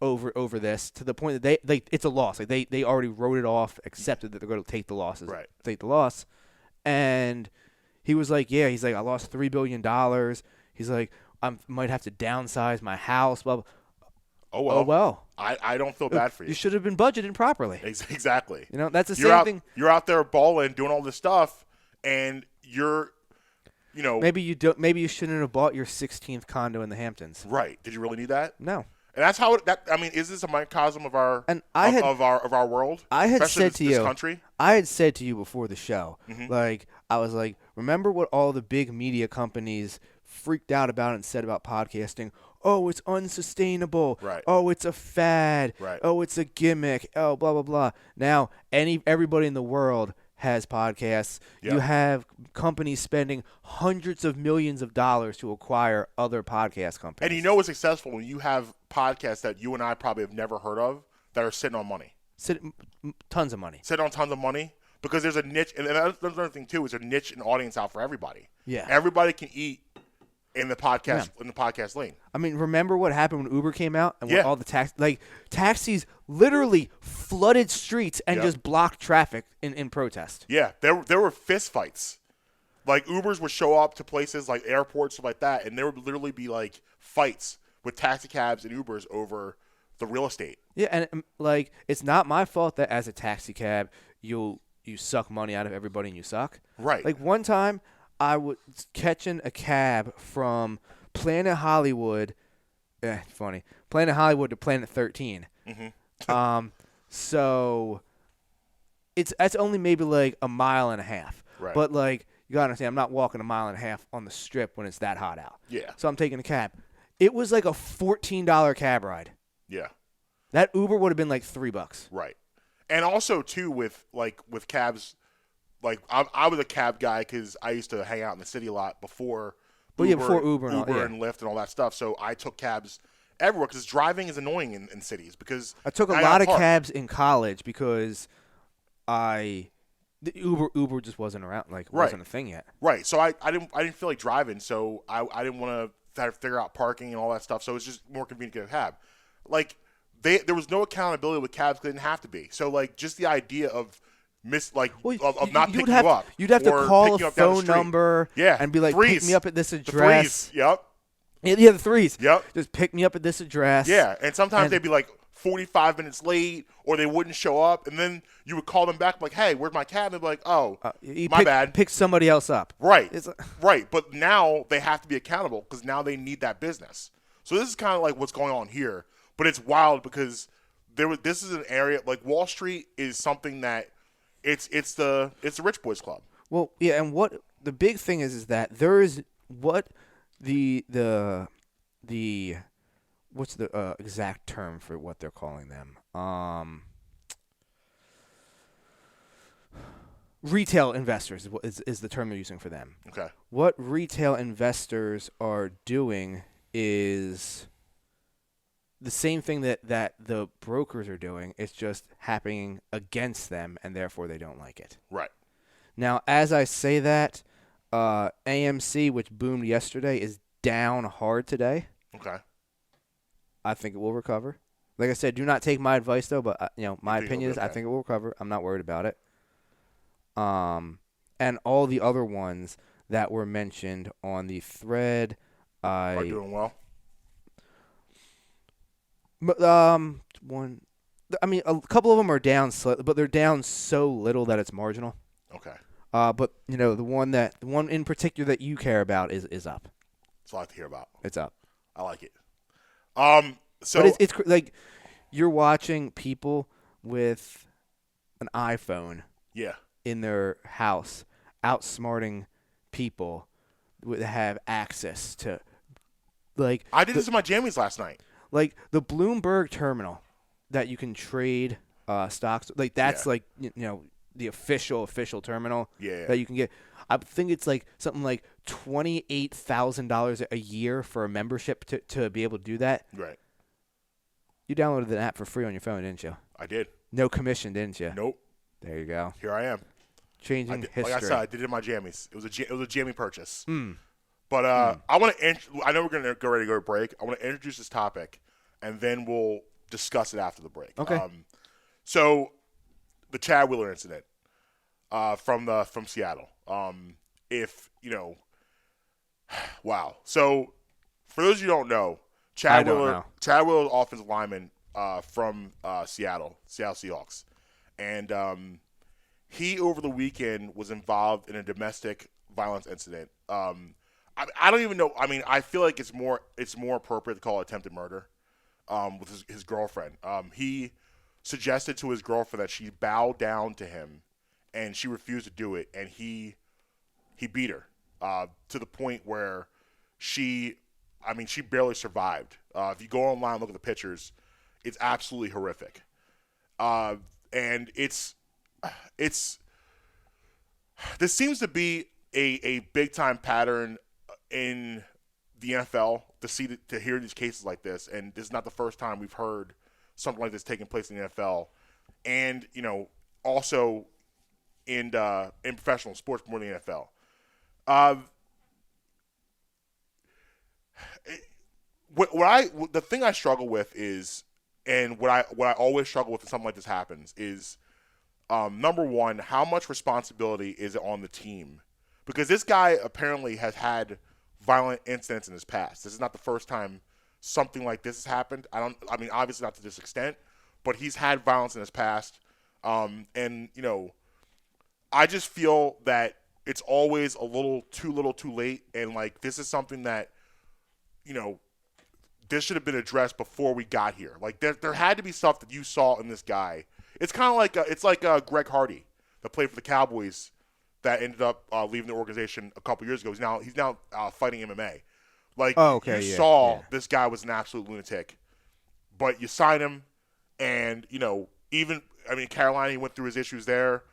over this, to the point that it's a loss. Like they already wrote it off, accepted that they're going to take the losses. Right. Take the loss. And he was like, I lost $3 billion. He's like, I might have to downsize my house. Blah, blah. Oh well. I I don't feel bad for you. You should have been budgeting properly. Exactly. That's the same thing. You're out there balling, doing all this stuff, and you're maybe you don't. Maybe you shouldn't have bought your 16th condo in the Hamptons. Right. Did you really need that? No. And that's how is this a microcosm of our of our world? I had especially said to you, this country? I had said to you before the show, Mm-hmm. like I was like, remember what all the big media companies freaked out about and said about podcasting? Oh, it's unsustainable. Right. Oh, it's a fad. Right. Oh, it's a gimmick. Oh, blah blah blah. Now, everybody in the world has podcasts. Yep. You have companies spending hundreds of millions of dollars to acquire other podcast companies. And you know it's successful when you have podcasts that you and I probably have never heard of that are sitting on money. Tons of money. Sitting on tons of money because there's a niche, and that's another thing too. Is a niche and audience out for everybody. Yeah. Everybody can eat in the podcast lane. I mean, remember what happened when Uber came out and when Yeah. all the taxis literally flooded streets and Yep. just blocked traffic in protest. Yeah, there were fist fights. Like Ubers would show up to places like airports, stuff like that, and there would literally be like fights with taxi cabs and Ubers over the real estate. Yeah, and like it's not my fault that as a taxi cab you suck money out of everybody and you suck. Right. Like one time I was catching a cab from Planet Hollywood. Funny. Planet Hollywood to Planet 13. Mm-hmm. So that's only maybe like a mile and a half. Right. But like you gotta understand, I'm not walking a mile and a half on the strip when it's that hot out. Yeah. So I'm taking a cab. It was like a $14 cab ride. Yeah. That Uber would have been like $3. Right. And also too with cabs, like I was a cab guy because I used to hang out in the city a lot before. Before Uber and all, yeah. and Lyft and all that stuff. So I took cabs everywhere because driving is annoying in cities. Because I took a lot of cabs in college because the Uber just wasn't around, wasn't a thing yet. Right. So I didn't feel like driving, so I didn't want to figure out parking and all that stuff. So it's just more convenient to get a cab. Like there was no accountability with cabs. They didn't have to be. So like just the idea of not picking you up. You'd have to call a phone number, yeah, and be like, threes. pick me up at this The address. threes. Yep. Yeah, the threes. Yep. Just pick me up at this address. Yeah, and sometimes they'd be like 45 minutes late, or they wouldn't show up, and then you would call them back like, "Hey, where's my cab?" And they'd be like, "Oh, my bad." Pick somebody else up. Right. Right. But now they have to be accountable because now they need that business. So this is kind of like what's going on here, but it's wild because this is an area like Wall Street is something that it's the rich boys club. Well, yeah, and what the big thing is that there is what the what's the exact term for what they're calling them? Retail investors is the term they're using for them. Okay. What retail investors are doing is the same thing that the brokers are doing. It's just happening against them, and therefore they don't like it. Right. Now, as I say that, AMC, which boomed yesterday, is down hard today. Okay. I think it will recover. Like I said, do not take my advice, though, but my opinion is okay. I think it will recover. I'm not worried about it. And all the other ones that were mentioned on the thread Are doing well. But a couple of them are down slightly, but they're down so little that it's marginal. Okay. But the one in particular that you care about is up. It's a lot to hear about. It's up. I like it. So but it's like you're watching people with an iPhone. Yeah. In their house, outsmarting people that have access to, like. I did this in my jammies last night. Like the Bloomberg terminal that you can trade stocks. Like that's like the official terminal that you can get. I think it's like something like $28,000 a year for a membership to be able to do that. Right. You downloaded the app for free on your phone, didn't you? I did. No commission, didn't you? Nope. There you go. Here I am. Changing history. Like I said, I did it in my jammies. It was a jammy purchase. But I want to. I know we're going to go ready to go to break. I want to introduce this topic, and then we'll discuss it after the break. Okay. So, the Chad Wheeler incident from Seattle. Wow. So, for those of you who don't know, Chad Wheeler is offensive lineman from Seattle Seahawks, and he over the weekend was involved in a domestic violence incident. I don't even know. I mean, I feel like it's more appropriate to call it attempted murder with his girlfriend. He suggested to his girlfriend that she bow down to him, and she refused to do it, and he beat her to the point where she barely survived. If you go online and look at the pictures, it's absolutely horrific. And it's this seems to be a big time pattern in the NFL to hear these cases like this, and this is not the first time we've heard something like this taking place in the NFL, and also in professional sports more than the NFL. The thing I struggle with is, and what I always struggle with when something like this happens is, number one, how much responsibility is it on the team? Because this guy apparently has had violent incidents in his past. This is not the first time something like this has happened. Obviously not to this extent, but he's had violence in his past. And I just feel that it's always a little too late. And like, this is something that, this should have been addressed before we got here. Like there had to be stuff that you saw in this guy. It's kind of like Greg Hardy that played for the Cowboys that ended up leaving the organization a couple years ago. He's now fighting MMA. Like, you saw this guy was an absolute lunatic, but you sign him, and Carolina, he went through his issues there,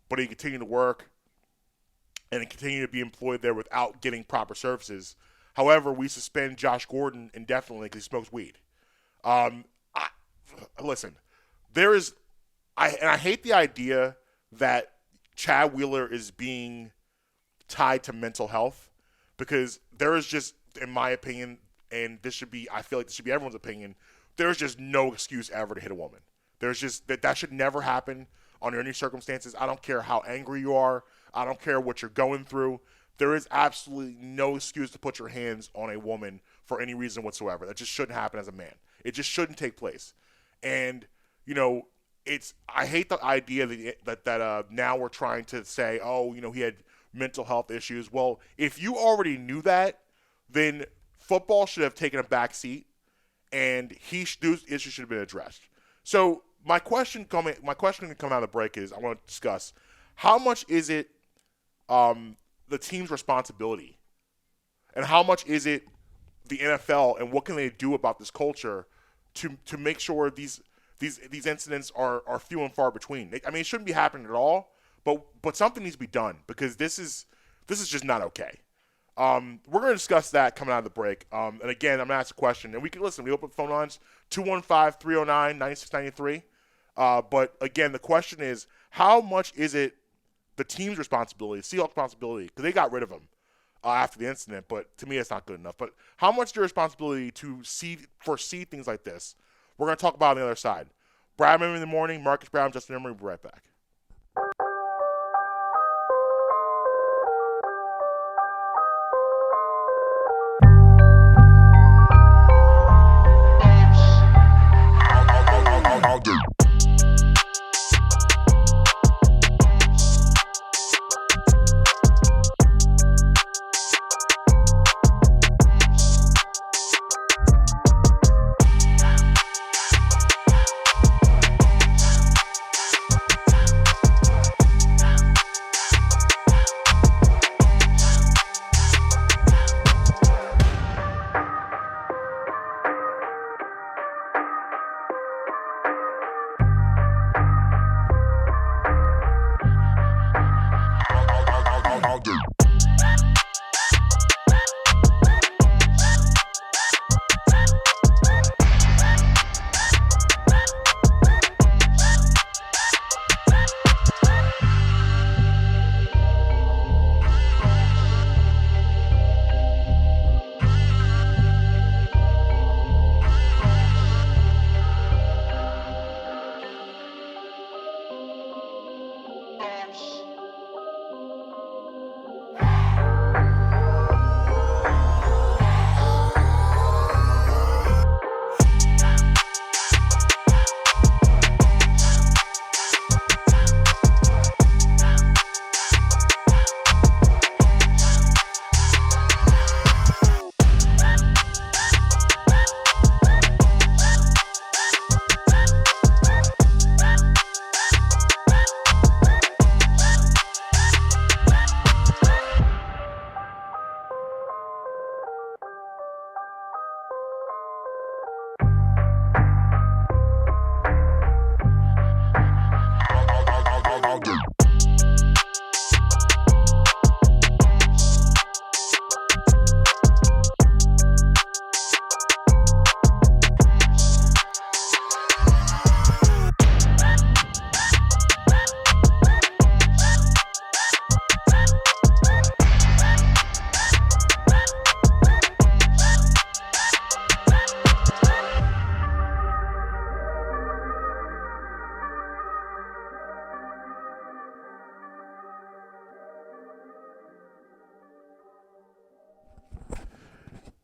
but he continued to work and he continued to be employed there without getting proper services. However, we suspend Josh Gordon indefinitely because he smokes weed. Listen, I hate the idea that Chad Wheeler is being tied to mental health, because there is just, in my opinion, and I feel like this should be everyone's opinion, there's just no excuse ever to hit a woman. There's just that should never happen under any circumstances. I don't care how angry you are. I don't care what you're going through. There is absolutely no excuse to put your hands on a woman for any reason whatsoever. That just shouldn't happen as a man. It just shouldn't take place. And, I hate the idea that now we're trying to say, he had mental health issues. Well, if you already knew that, then football should have taken a back seat, and those issues should have been addressed. So my question coming out of the break is, I want to discuss how much is it the team's responsibility, and how much is it the NFL, and what can they do about this culture to make sure these incidents are few and far between. It shouldn't be happening at all, but something needs to be done, because this is just not okay. We're going to discuss that coming out of the break. And again, I'm going to ask a question, and we can listen. We open phone lines 215-309-9693. But again, the question is, how much is it the team's responsibility, Seahawks responsibility, because they got rid of him after the incident, but to me it's not good enough. But how much is your responsibility to foresee things like this? We're going to talk about it on the other side. Brad in the morning, Marques Brown, Justin Emery, we'll be right back.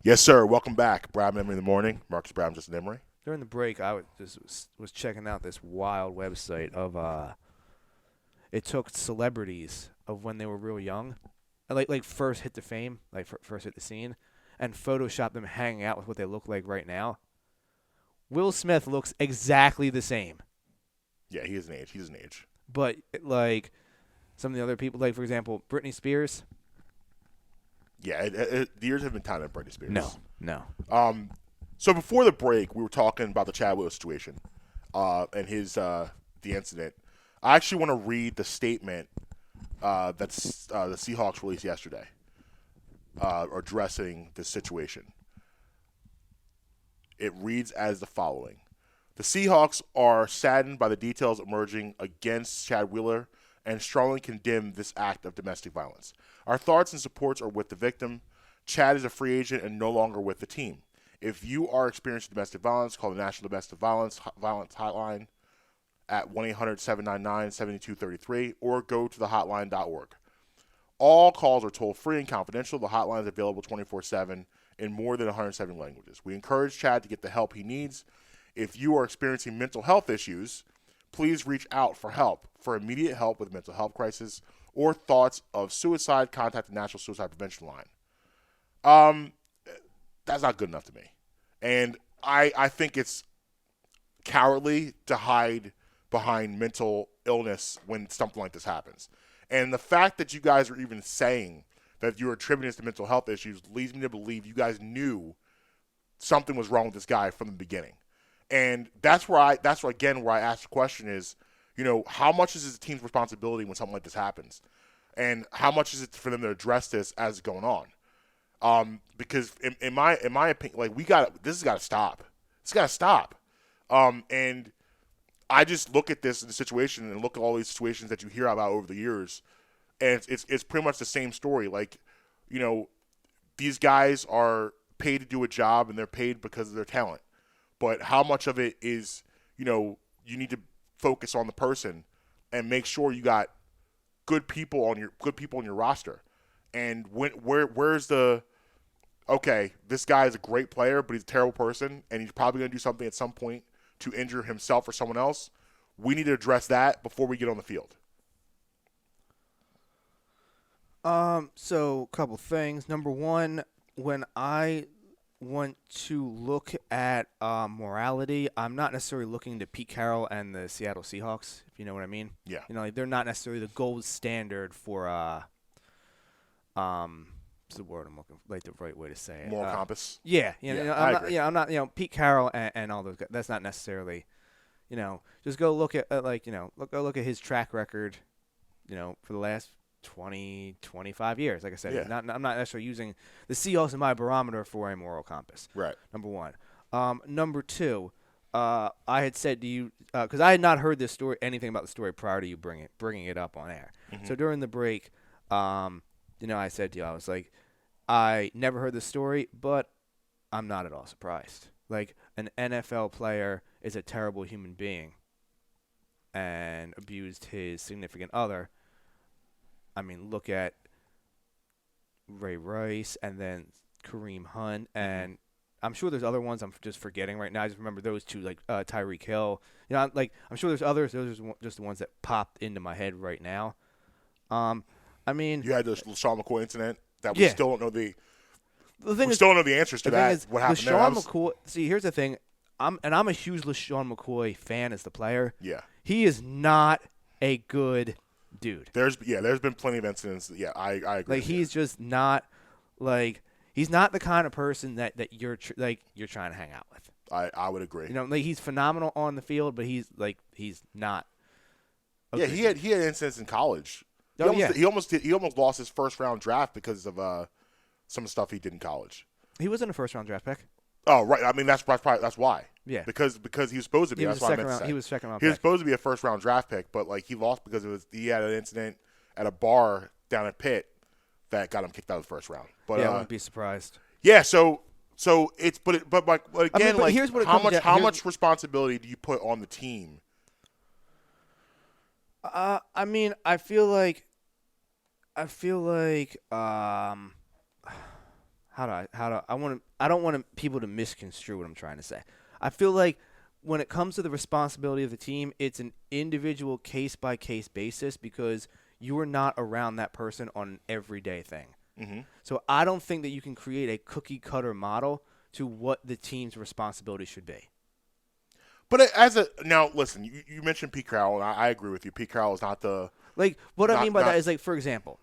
Yes, sir. Welcome back. Brad Emery in the morning. Marques, Brad, Justin Emery. During the break, I was checking out this wild website of it took celebrities of when they were real young, like first hit the fame, like first hit the scene, and photoshopped them hanging out with what they look like right now. Will Smith looks exactly the same. Yeah, he is an age. He's an age. But like some of the other people, like for example, Britney Spears. Yeah, the years have been time at Britney Spears. No. So before the break, we were talking about the Chad Wheeler situation and his the incident. I actually want to read the statement that's the Seahawks released yesterday addressing this situation. It reads as the following. The Seahawks are saddened by the details emerging against Chad Wheeler and strongly condemn this act of domestic violence. Our thoughts and supports are with the victim. Chad is a free agent and no longer with the team. If you are experiencing domestic violence, call the National Domestic Violence Hotline at 1-800-799-7233 or go to thehotline.org. All calls are toll-free and confidential. The hotline is available 24/7 in more than 170 languages. We encourage Chad to get the help he needs. If you are experiencing mental health issues, please reach out for help. For immediate help with mental health crisis or thoughts of suicide, contact the National Suicide Prevention Line. That's not good enough to me. And I think it's cowardly to hide behind mental illness when something like this happens. And the fact that you guys are even saying that you're attributing this to mental health issues leads me to believe you guys knew something was wrong with this guy from the beginning. And that's where I ask the question is, how much is this team's responsibility when something like this happens? And how much is it for them to address this as it's going on? Because in my opinion, like this has got to stop. It's got to stop. And I just look at this in the situation and look at all these situations that you hear about over the years, and it's pretty much the same story. Like, these guys are paid to do a job and they're paid because of their talent. But how much of it is, you need to focus on the person and make sure you got good people on your roster. And where's the okay, this guy is a great player, but he's a terrible person, and he's probably going to do something at some point to injure himself or someone else. We need to address that before we get on the field. So a couple things. Number one, when I want to look at morality, I'm not necessarily looking to Pete Carroll and the Seattle Seahawks, if you know what I mean. Yeah. Like they're not necessarily the gold standard for what's the word I'm looking for? Like the right way to say it. Moral compass. Yeah. I agree. I'm not Pete Carroll and all those guys. That's not necessarily, just go look at go look at his track record, for the last 20, 25 years. Like I said, Yeah. I'm not necessarily using the Seahawks as my barometer for a moral compass. Right. Number one. Number two, I had said to you, because I had not heard anything about the story prior to you bringing it up on air. Mm-hmm. So during the break, I said to you, I was like, I never heard the story, but I'm not at all surprised. Like, an NFL player is a terrible human being and abused his significant other. I mean, look at Ray Rice and then Kareem Hunt, and I'm sure there's other ones I'm just forgetting right now. I just remember those two, like Tyreek Hill. I'm sure there's others. Those are just the ones that popped into my head right now. I mean, you had the LaShawn McCoy incident that we still don't know the thing still don't know the answers to that. What happened there? McCoy. See, here's the thing. I'm a huge LaShawn McCoy fan as the player. Yeah, he is not a good dude. There's been plenty of incidents. Yeah, I agree. Like he's just not he's not the kind of person that you're trying to hang out with. I would agree. He's phenomenal on the field, but he's not. He had incidents in college. He almost lost his first round draft because of some of the stuff he did in college. He wasn't a first round draft pick. Oh right, I mean that's why. Yeah, because he was supposed to be. That's what I meant to say. He was second round. He was supposed to be a first round draft pick, but he lost because he had an incident at a bar down at Pitt that got him kicked out of the first round. But I wouldn't be surprised. Yeah, so it's but again, here's what how much responsibility do you put on the team? I mean, I feel like how I don't want people to misconstrue what I'm trying to say. I feel like when it comes to the responsibility of the team, it's an individual case-by-case basis because you are not around that person on an everyday thing. Mm-hmm. So I don't think that you can create a cookie-cutter model to what the team's responsibility should be. But now, listen, you mentioned Pete Carroll, and I agree with you. Pete Carroll is not the like. What I mean by that is like, for example,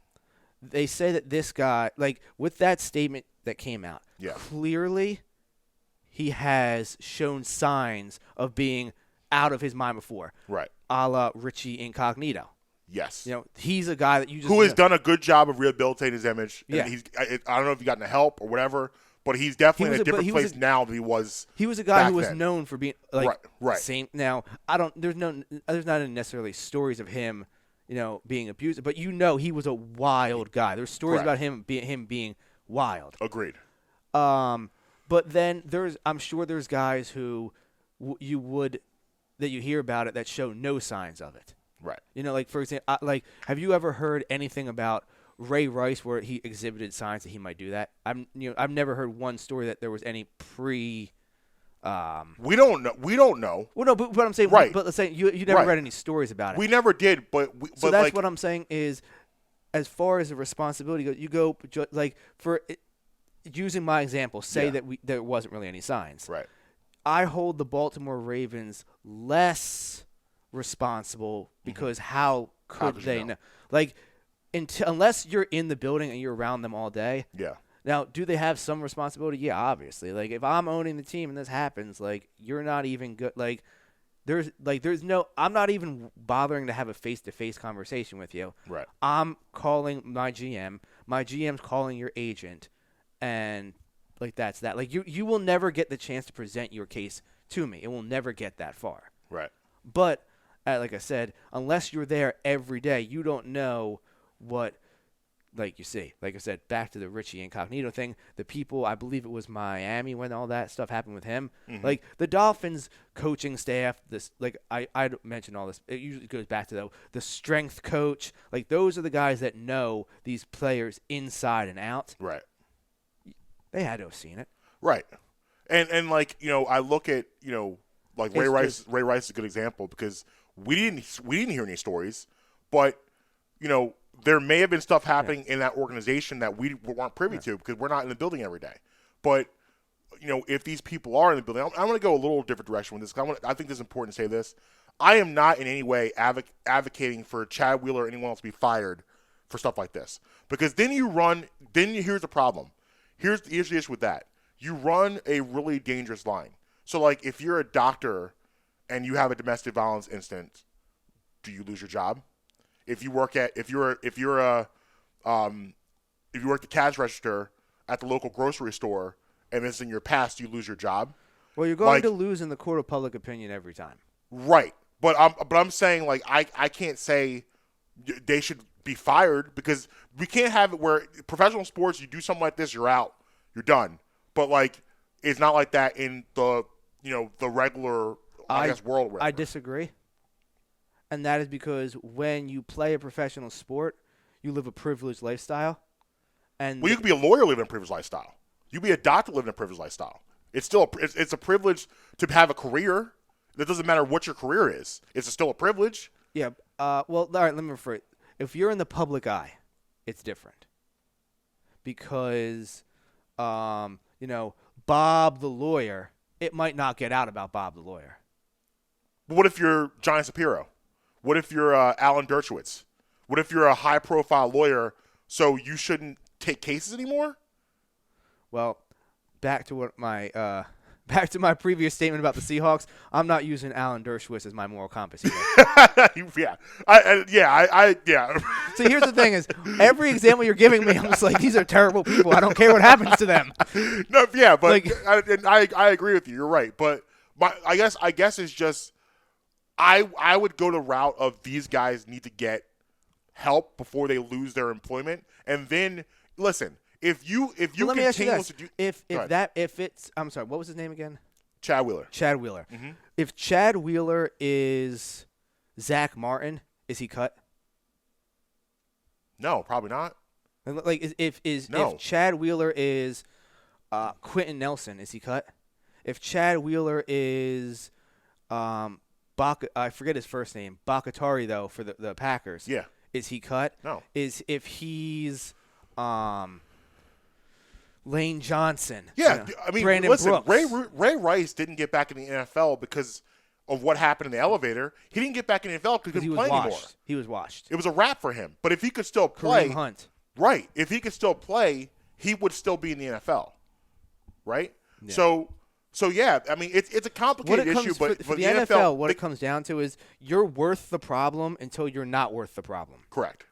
they say that this guy, like, with that statement that came out, clearly he has shown signs of being out of his mind before, right? A la Richie Incognito. Yes, he's a guy that you just who has done a good job of rehabilitating his image. Yeah, I don't know if he got any help or whatever. But he's definitely in a different place now than he was. He was a guy who was then. known for being like right. Same now. There's not necessarily stories of him, being abused, but he was a wild guy. There's stories about him being wild. Agreed. But then I'm sure there's guys who that you hear about it that show no signs of it. Right. Like for example, have you ever heard anything about Ray Rice where he exhibited signs that he might do that? I've never heard one story that there was any pre. We don't know. Well, no, but I'm saying, right. But let's say you never read any stories about it. We never did, so that's what I'm saying is, as far as the responsibility goes, you go like for using my example, say that there wasn't really any signs. Right. I hold the Baltimore Ravens less responsible because how could they know? Like. Unless you're in the building and you're around them all day. Yeah. Now, do they have some responsibility? Yeah, obviously. Like, if I'm owning the team and this happens, like, you're not even good. Like, I'm not even bothering to have a face-to-face conversation with you. Right. I'm calling my GM. My GM's calling your agent. And, like, that's that. Like, you will never get the chance to present your case to me. It will never get that far. Right. But, like I said, unless you're there every day, you don't know what, like you see, like I said, back to the Richie Incognito thing, the people, I believe it was Miami when all that stuff happened with him. Mm-hmm. Like the Dolphins coaching staff, this, like I mentioned all this, it usually goes back to the strength coach. Like those are the guys that know these players inside and out. Right. They had to have seen it. Right. And like, I look at, like Ray Rice is a good example because we didn't hear any stories, but there may have been stuff happening in that organization that we weren't privy to because we're not in the building every day. But, if these people are in the building, I'm going to go a little different direction with this. I think it's important to say this. I am not in any way advocating for Chad Wheeler or anyone else to be fired for stuff like this. Because here's the problem. Here's the issue with that. You run a really dangerous line. So, like, if you're a doctor and you have a domestic violence incident, do you lose your job? If you work the cash register at the local grocery store and it's in your past, you lose your job. Well, you're going to lose in the court of public opinion every time. Right. But I'm saying, like, I can't say they should be fired because we can't have it where professional sports, you do something like this, you're out, you're done. But, like, it's not like that in the regular, I guess, world. I disagree. And that is because when you play a professional sport, you live a privileged lifestyle. And you could be a lawyer living a privileged lifestyle. You could be a doctor living a privileged lifestyle. It's still it's a privilege to have a career. It doesn't matter what your career is. It's still a privilege. Yeah. Well, all right, let me rephrase. If you're in the public eye, it's different. Because, Bob the lawyer, it might not get out about Bob the lawyer. But what if you're Johnny Shapiro? What if you're Alan Dershowitz? What if you're a high-profile lawyer, so you shouldn't take cases anymore? Well, back to my previous statement about the Seahawks. I'm not using Alan Dershowitz as my moral compass either. Yeah. So here's the thing: is every example you're giving me, I'm just like, these are terrible people. I don't care what happens to them. No, yeah, but I agree with you. You're right, but I guess it's just. I would go the route of these guys need to get help before they lose their employment, and then listen. If you continue to do, if it's I'm sorry, what was his name again? Chad Wheeler. Chad Wheeler. Mm-hmm. If Chad Wheeler is Zach Martin, is he cut? No, probably not. Like if Chad Wheeler is Quentin Nelson, is he cut? If Chad Wheeler is I forget his first name, Bakatari though for the Packers. Yeah. Is he cut? No. If he's Lane Johnson. Yeah, I mean, Brandon listen, Brooks. Ray Rice didn't get back in the NFL because of what happened in the elevator. He didn't get back in the NFL because he couldn't play anymore. He was washed. It was a wrap for him. But if he could still play, Kareem Hunt. right? If he could still play, he would still be in the NFL, right? Yeah. So yeah, I mean, it's a complicated issue, but for the NFL, what it comes down to is you're worth the problem until you're not worth the problem. Correct.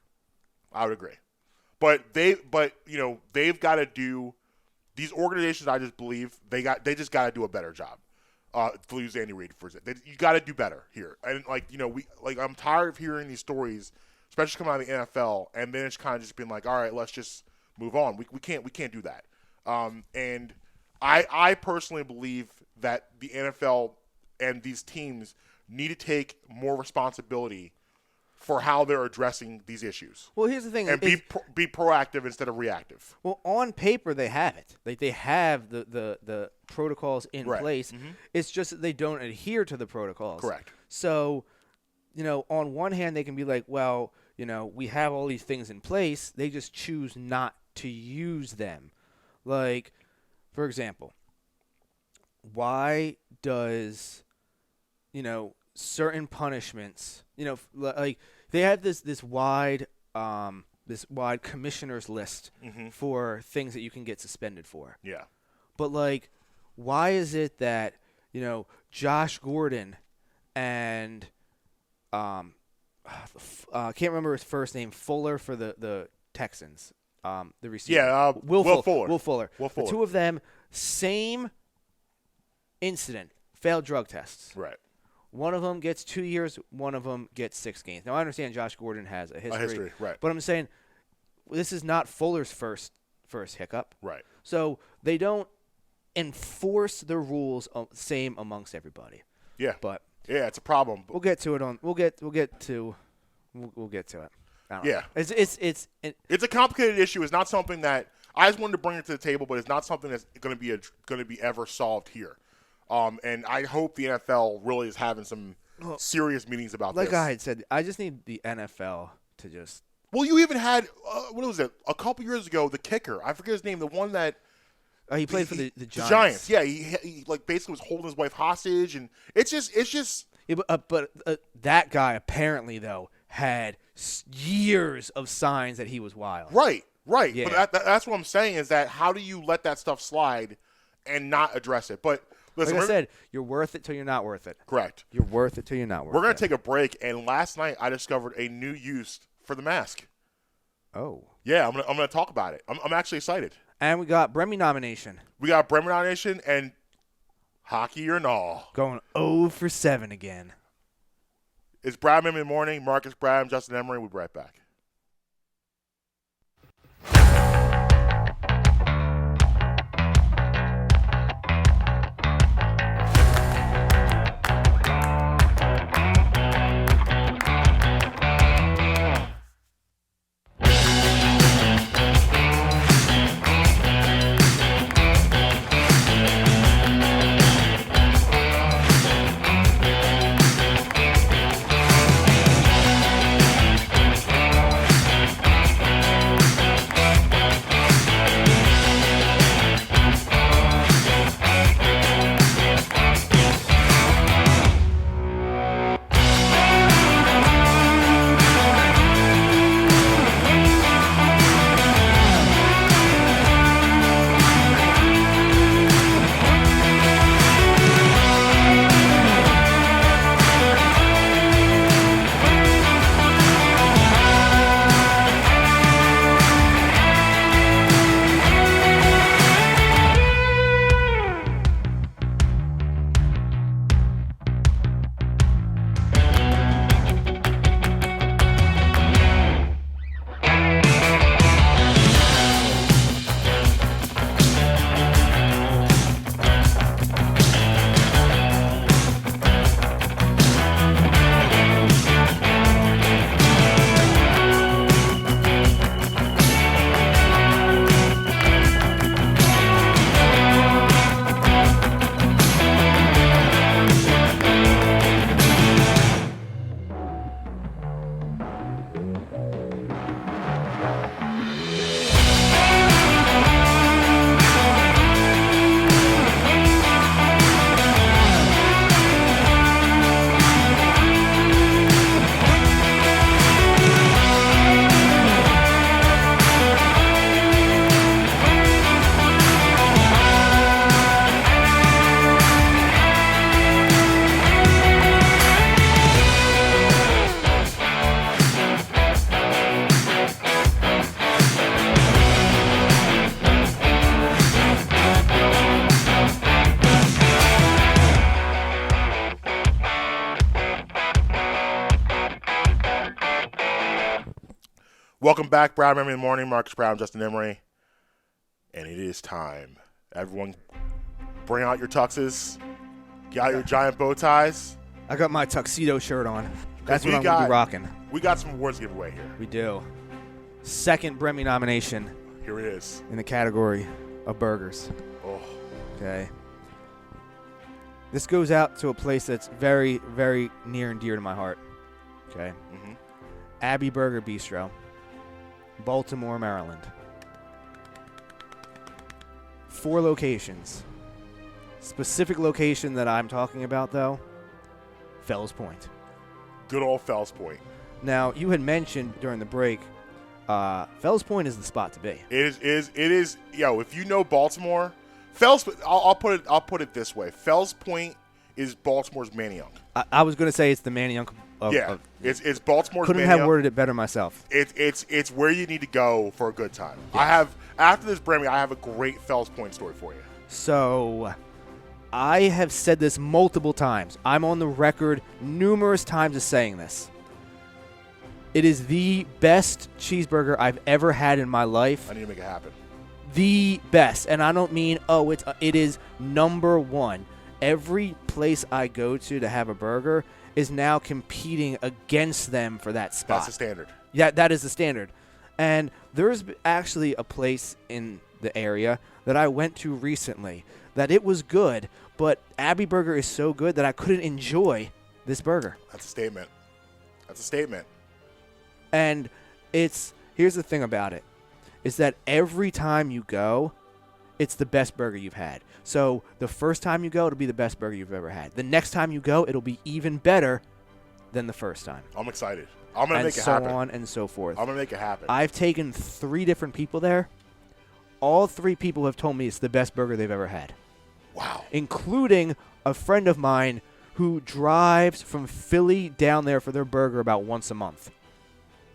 I would agree. But they've got to do these organizations. I just believe they just got to do a better job. To use Andy Reid for it, you got to do better here. And I'm tired of hearing these stories, especially coming out of the NFL, and then it's kind of just been like, all right, let's just move on. We can't do that. And I personally believe that the NFL and these teams need to take more responsibility for how they're addressing these issues. Well, here's the thing. And be proactive instead of reactive. Well, on paper, they have it. They have the protocols in place. Mm-hmm. It's just that they don't adhere to the protocols. Correct. So, on one hand, they can be like, well, we have all these things in place. They just choose not to use them. Like, for example, why does, certain punishments, like they have this wide commissioner's list for things that you can get suspended for. Yeah. But like, why is it that, Josh Gordon and I can't remember his first name, Fuller for the Texans, the receiver. Yeah, Will Fuller. Will Fuller. Will Fuller. The two of them, same incident, failed drug tests. Right. One of them gets 2 years. One of them gets 6 games. Now, I understand Josh Gordon has a history. Right. But I'm saying this is not Fuller's first hiccup. Right. So they don't enforce the rules same amongst everybody. Yeah. But yeah, it's a problem. we'll get to it on. We'll get to it. I don't know. It's a complicated issue. It's not something that I just wanted to bring it to the table, but it's not something that's going to be ever solved here. And I hope the NFL really is having some serious meetings about this. Like I had said, I just need the NFL to just. Well, you even had what was it a couple years ago? The kicker, I forget his name, the one that he played for the Giants. The Giants, yeah, he like basically was holding his wife hostage, and it's just. Yeah, but that guy apparently though had years of signs that he was wild. Right. Yeah. But that's what I'm saying is that how do you let that stuff slide and not address it? But listen, like I said, you're worth it till you're not worth it. Correct. You're worth it till you're not worth it. We're going to take a break, and last night I discovered a new use for the mask. Oh. Yeah, I'm gonna talk about it. I'm actually excited. And we got Bremy nomination. We got Bremy nomination and hockey or no. Going 0 for 7 again. It's Brad in the morning. Marcus Brad, Justin Emery. We'll be right back. Welcome back, Brown Memory in the Morning. Marques Brown, Justin Emery. And it is time. Everyone, bring out your tuxes. Get out your giant bow ties. I got my tuxedo shirt on. That's what I'm got- going to be rocking. We got some awards to give away here. We do. Second Bremy nomination Here it is. in the category of burgers. Oh, Okay. This goes out to a place that's very, very near and dear to my heart. Okay. mm-hmm. Abbey Burger Bistro, Baltimore, Maryland. 4 locations. Specific location that I'm talking about, though, Fells Point. Good old Fells Point. Now, you had mentioned during the break, Fells Point is the spot to be. It is. Yo, if you know Baltimore, Fells. I'll put it this way. Fells Point is Baltimore's Manayunk. I was going to say it's the Manayunk. It's Baltimore's. Couldn't Manayunk. have worded it better myself. It's where you need to go for a good time. Yes. After this Bremy, I have a great Fells Point story for you. So, I have said this multiple times. I'm on the record numerous times of saying this. It is the best cheeseburger I've ever had in my life. I need to make it happen. The best. And I don't mean, it is number one. Every place I go to have a burger is now competing against them for that spot. That's the standard. Yeah, that is the standard. And there's actually a place in the area that I went to recently that it was good, but Abbey Burger is so good that I couldn't enjoy this burger. That's a statement. That's a statement. And here's the thing about it, is that every time you go, it's the best burger you've had. So the first time you go, it'll be the best burger you've ever had. The next time you go, it'll be even better than the first time. I'm excited. I'm going to make it happen. And so on and so forth. I'm going to make it happen. I've taken 3 different people there. All 3 people have told me it's the best burger they've ever had. Wow. Including a friend of mine who drives from Philly down there for their burger about once a month.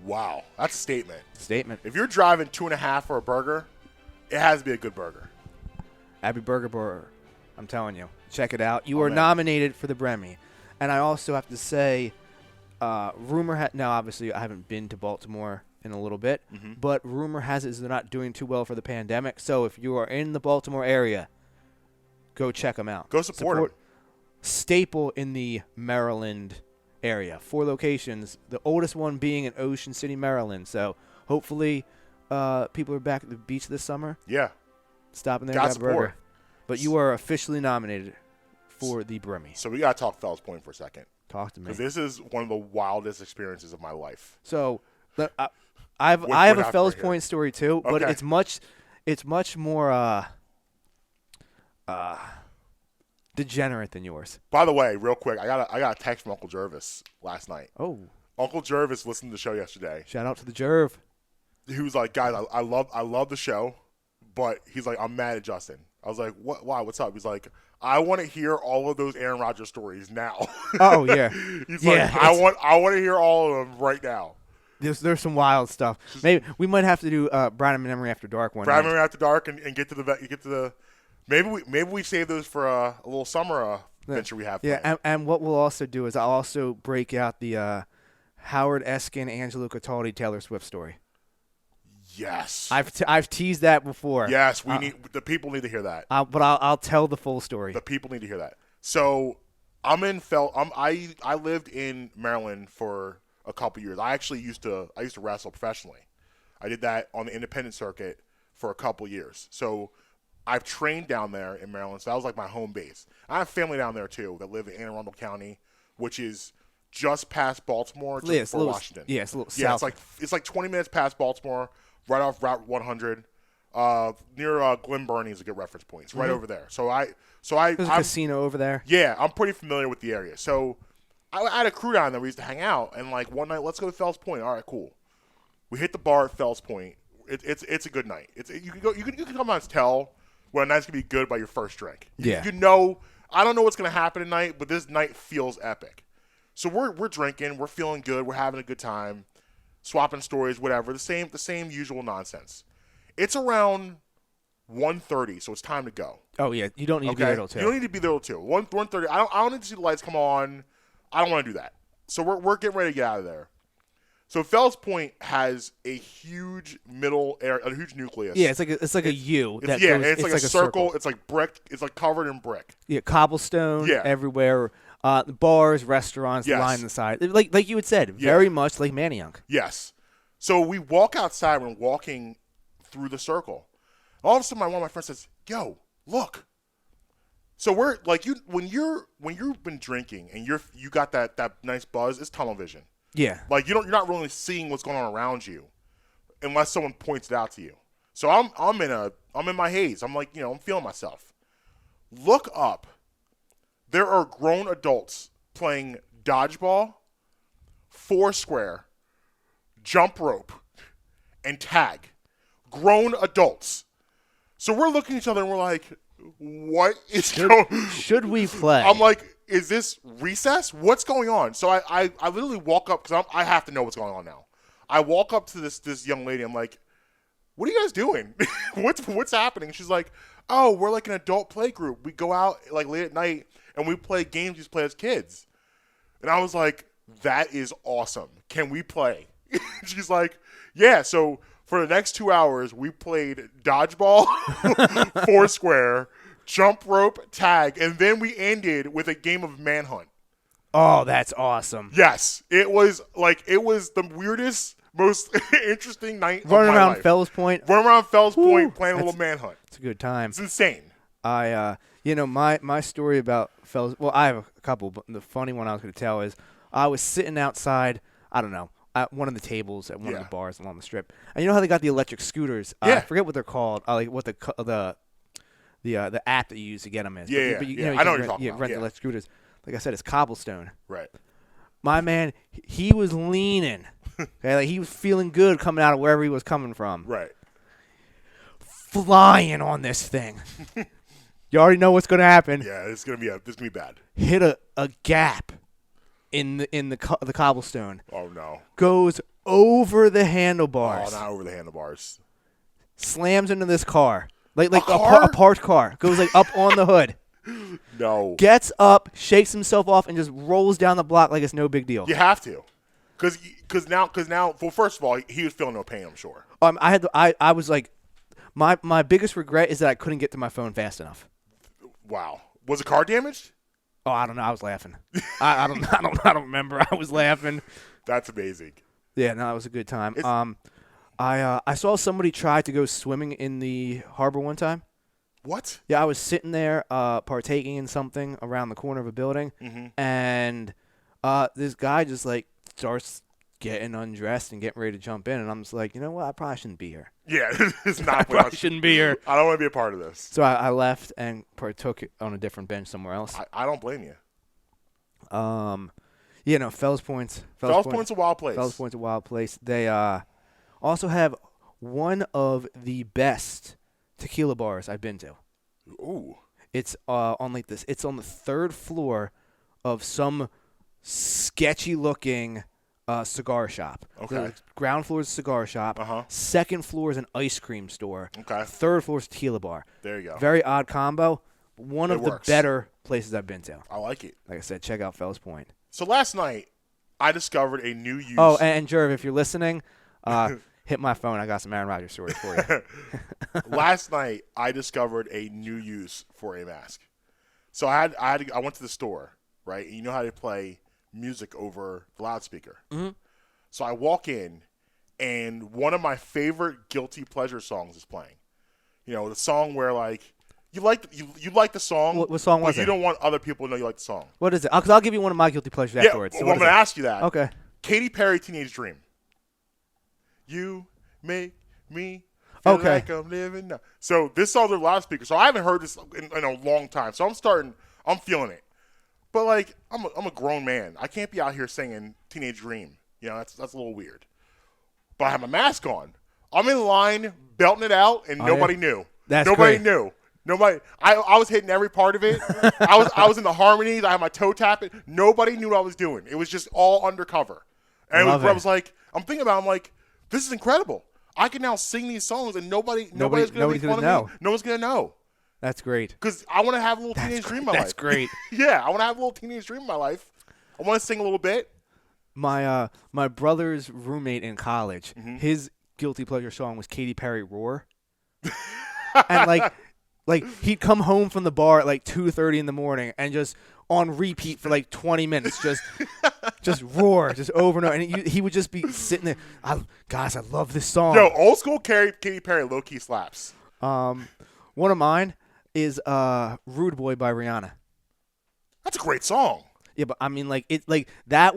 Wow. That's a statement. Statement. If you're driving 2.5 for a burger, it has to be a good burger. Abbey Burger. I'm telling you. Check it out. You are nominated for the Bremy. And I also have to say, now obviously I haven't been to Baltimore in a little bit, but rumor has it is they're not doing too well for the pandemic. So if you are in the Baltimore area, go check them out. Go support them. Staple in the Maryland area. 4 locations, the oldest one being in Ocean City, Maryland. So hopefully people are back at the beach this summer. Yeah. Stopping there and grab a burger. But you are officially nominated for the Bremy. So we got to talk Fells Point for a second. Talk to me. Because this is one of the wildest experiences of my life. So I have a Fells Point story too, but Okay. it's much more degenerate than yours. By the way, real quick, I got a text from Uncle Jervis last night. Oh. Uncle Jervis listened to the show yesterday. Shout out to the Jerv. He was like, guys, I love the show, but he's like, I'm mad at Justin. I was like, what? Why? What's up? He's like, I want to hear all of those Aaron Rodgers stories now. Oh yeah. He's Yeah, like, I want to hear all of them right now. There's some wild stuff. Maybe we might have to do Brown Memory After Dark one. Brown night. Memory After Dark and get to the. Maybe we save those for a little summer venture we have. Yeah, planned. and what we'll also do is I'll also break out the Howard Eskin, Angelo Cataldi, Taylor Swift story. Yes. I've teased that before. Yes, the people need to hear that. But I'll tell the full story. The people need to hear that. So I lived in Maryland for a couple years. I used to wrestle professionally. I did that on the independent circuit for a couple years. So I've trained down there in Maryland. So that was like my home base. I have family down there too that live in Anne Arundel County, which is just past Baltimore, just before Washington. Yeah, it's a little south. It's like 20 minutes past Baltimore, right off Route 100. Near Glen Burnie is a good reference point. It's right over there. There's a casino over there. Yeah, I'm pretty familiar with the area. So I had a crew down there. We used to hang out, and like one night, let's go to Fells Point. All right, cool. We hit the bar at Fells Point. It's a good night. You can sometimes tell when a night's gonna be good by your first drink. Yeah. You know, I don't know what's gonna happen tonight, but this night feels epic. So we're drinking, we're feeling good, we're having a good time, swapping stories, whatever. The same usual nonsense. It's around 1:30, so it's time to go. Oh yeah, you don't need to be there till 2. You don't need to be there till 2. 1:30. I don't need to see the lights come on. I don't want to do that. So we're getting ready to get out of there. So Fells Point has a huge middle area, a huge nucleus. Yeah, it's like a U. It's like a circle. It's like brick. It's like covered in brick. Yeah, cobblestone everywhere. Bars, restaurants, line the side. Like you had said, very much like Manayunk. Yes. So we walk outside. We're walking through the circle. All of a sudden, one of my friends says, "Yo, look." So we're like when you've been drinking and you got that nice buzz. It's tunnel vision. Yeah. Like you're not really seeing what's going on around you unless someone points it out to you. So I'm in my haze. I'm like, I'm feeling myself. Look up. There are grown adults playing dodgeball, foursquare, jump rope, and tag. Grown adults. So we're looking at each other and we're like, what is going on? Should we play? I'm like, is this recess? What's going on? So I literally walk up because I have to know what's going on now. I walk up to this young lady. I'm like, what are you guys doing? what's happening? She's like, oh, we're like an adult play group. We go out like late at night and we play games we used to play as kids. And I was like, that is awesome. Can we play? She's like, yeah. So for the next 2 hours, we played dodgeball, foursquare, jump rope, tag, and then we ended with a game of manhunt. Oh, that's awesome. Yes. It was the weirdest, most interesting night Running of my around life. Fells Point. Running around Fells Point, playing a little manhunt. It's a good time. It's insane. My story about Fells, well, I have a couple, but the funny one I was going to tell is I was sitting outside, I don't know, at one of the tables at one of the bars along the strip. And you know how they got the electric scooters? I forget what they're called, like what the app that you use to get them is. Yeah, but I know what you're talking about. Rent the electric scooters. Like I said, it's cobblestone. Right. My man, he was leaning. Okay, like he was feeling good coming out of wherever he was coming from. Right. Flying on this thing. You already know what's going to happen. Yeah, this is gonna be bad. Hit a gap in the cobblestone. Oh no. Goes over the handlebars. Oh, not over the handlebars. Slams into this car. Like car? a parked car. Goes like up on the hood. No. Gets up, shakes himself off, and just rolls down the block like it's no big deal. You have to. Because now, well, first of all, he was feeling no pain, I'm sure. I was like, my biggest regret is that I couldn't get to my phone fast enough. Wow. Was the car damaged? Oh, I don't know. I was laughing. I don't remember. I was laughing. That's amazing. Yeah, no, it was a good time. I saw somebody try to go swimming in the harbor one time. What? Yeah, I was sitting there partaking in something around the corner of a building, and this guy just like starts getting undressed and getting ready to jump in, and I'm just like, you know what? I probably shouldn't be here. Yeah, it's not. I probably shouldn't be here. I don't want to be a part of this. So I left and partook on a different bench somewhere else. I don't blame you. Fells Point's a wild place. Fells Point's a wild place. They also have one of the best tequila bars I've been to. Ooh. It's on like this. It's on the third floor of some sketchy looking cigar shop. Okay. The ground floor is a cigar shop. Second floor is an ice cream store. Okay. Third floor is tequila bar. There you go. Very odd combo. One of the better places I've been to. I like it. Like I said, check out Fells Point. So last night, I discovered a new use. Oh, and Jerv, if you're listening, hit my phone. I got some Aaron Rodgers stories for you. Last night, I discovered a new use for a mask. So I went to the store, right? And you know how to play music over the loudspeaker. Mm-hmm. So I walk in, and one of my favorite guilty pleasure songs is playing. You know, the song where like you like the song. What song was but it? You don't want other people to know you like the song. What is it? Because I'll give you one of my guilty pleasures afterwards. Well, I'm going to ask you that. Okay. Katy Perry, Teenage Dream. You make me feel like I'm living now. So this song's on loudspeaker. So I haven't heard this in a long time. So I'm feeling it. But like I'm a grown man. I can't be out here singing Teenage Dream. You know, that's a little weird. But I have my mask on. I'm in line belting it out, and nobody knew. Nobody knew. Nobody. I was hitting every part of it. I was in the harmonies. I had my toe tapping. Nobody knew what I was doing. It was just all undercover. And I was like, I'm thinking about it, I'm like, this is incredible. I can now sing these songs, and nobody's going to make fun of me. No one's going to know. That's great. Because I want to have a little teenage dream in my life. That's great. Yeah, I want to have a little teenage dream in my life. I want to sing a little bit. My brother's roommate in college, Mm-hmm. his guilty pleasure song was Katy Perry "Roar," and like he'd come home from the bar at like 2:30 in the morning and just on repeat for like 20 minutes, just roar, just over and over, and he would just be sitting there. Guys, I love this song. Yo, old school Katy Perry low key slaps. One of mine is "Rude Boy" by Rihanna. That's a great song. Yeah, but I mean, like that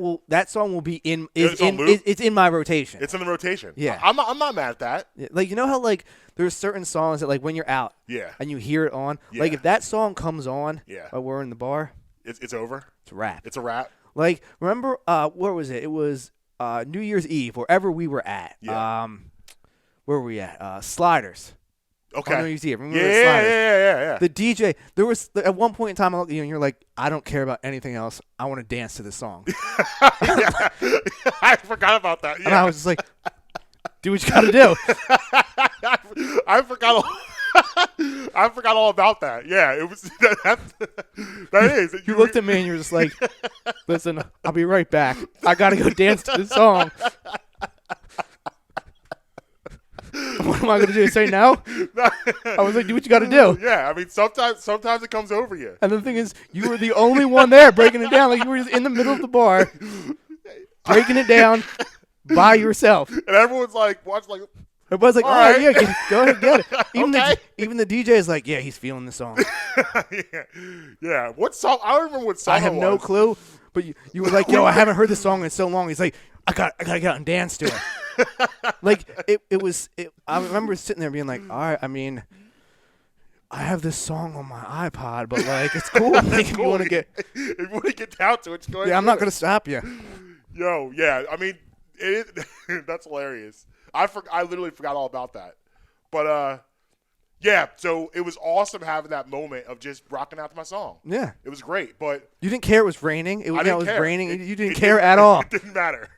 song will be It's on loop? it's in my rotation. It's in the rotation. Yeah. I'm not mad at that. Yeah, like, you know how like there's certain songs that like when you're out, Yeah. and you hear it on, Yeah. like if that song comes on, Yeah. while we're in the bar, It's over. it's a wrap. It's a wrap. Like, remember, where was it? It was New Year's Eve, wherever we were at. Yeah. Where were we at? Sliders. Okay. On New Year's Eve. Remember Yeah, the yeah, Sliders? yeah. The DJ, there was at one point in time, I looked at you and you're like, I don't care about anything else. I want to dance to this song. Yeah. I forgot about that. Yeah. And I was just like, do what you got to do. I forgot. I forgot all about that. Yeah, it was that is. You looked at me and you were just like, listen, I'll be right back. I got to go dance to this song. What am I going to do? Say no? I was like, do what you got to do. Yeah, I mean, sometimes it comes over you. And the thing is, you were the only one there breaking it down. Like, you were just in the middle of the bar, breaking it down by yourself. And everyone's like, watch, like, Everybody's like, All all right, right. yeah, go ahead, get it. Even, Okay. even the DJ is like, yeah, he's feeling the song. yeah. What song? I don't remember what song. I have it no was. clue, but you were like, yo, I haven't heard this song in so long. He's like, I got to get out and dance to it. Like, I remember sitting there being like, all right, I mean, I have this song on my iPod, but like, it's cool. Like, if you want to get, if you want to get down to it, go ahead. yeah, I'm do not it. going to stop you. Yo, yeah. I mean, that's hilarious. I literally forgot all about that. But yeah. So it was awesome having that moment of just rocking out to my song. Yeah. It was great, but You didn't care it was raining. It was, I didn't it was care. raining. It- You didn't it care at all. It didn't matter.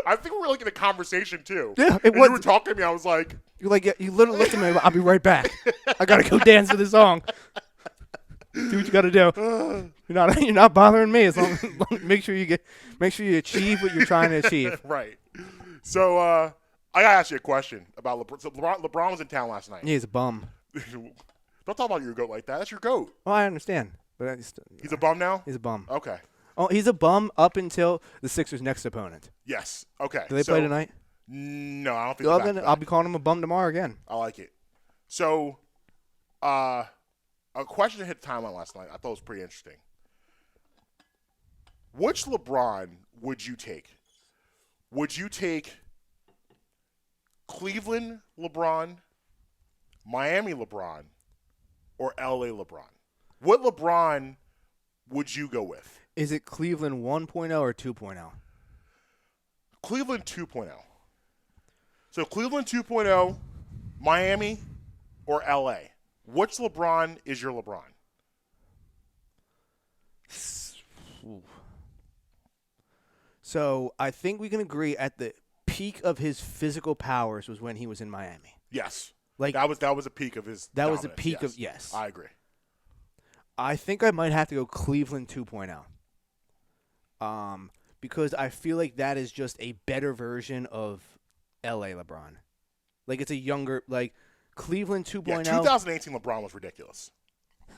I think we were like in a conversation too. Yeah, it And was. You were talking to me. I was like, You're like, you literally looked at me. I'll be right back. I gotta go dance to the song. Do what you gotta do. You're not bothering me. As long make sure you achieve what you're trying to achieve. right. So I gotta ask you a question about LeBron. So LeBron was in town last night. Yeah, he's a bum. Don't talk about your goat like that. That's your goat. Oh, I understand, but He's a bum now. he's a bum. Okay. Oh, he's a bum up until the Sixers' next opponent. Yes. Okay. Do they play tonight? No, I don't think. Well, they're then back I'll to be calling him a bum tomorrow again. back. I like it. So, a question hit the timeline last night. I thought it was pretty interesting. Which LeBron would you take? Would you take Cleveland LeBron, Miami LeBron, or LA LeBron? What LeBron would you go with? Is it Cleveland 1.0 or 2.0? Cleveland 2.0. So Cleveland 2.0, Miami, or LA? Which LeBron is your LeBron? So I think we can agree at the peak of his physical powers was when he was in Miami. Yes. Like that was a peak of his. that was a dominance, peak of yes. I agree. I think I might have to go Cleveland 2.0. Because I feel like that is just a better version of LA LeBron. Like it's a younger like Cleveland 2.0. Yeah, 2018 LeBron was ridiculous.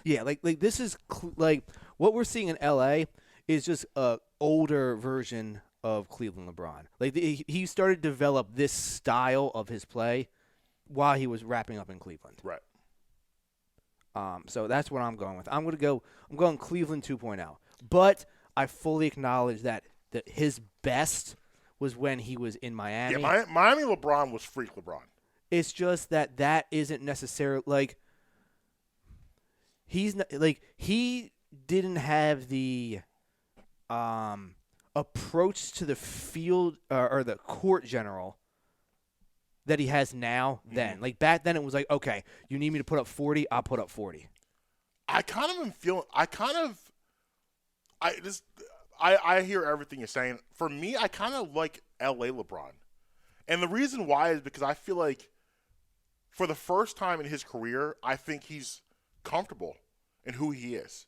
Yeah, like this is like what we're seeing in LA is just a older version of Cleveland LeBron. Like he started to develop this style of his play while he was wrapping up in Cleveland. Right. So that's what I'm going with. I'm going Cleveland 2.0. But I fully acknowledge that his best was when he was in Miami. Yeah, Miami LeBron was freak LeBron. It's just that isn't necessarily like he's not, like he didn't have the approach to the field or the court general that he has now. Then like back then it was like, okay, you need me to put up 40, I'll put up 40. I hear everything you're saying. For me, I kind of like LA LeBron. And the reason why is because I feel like for the first time in his career, I think he's comfortable in who he is.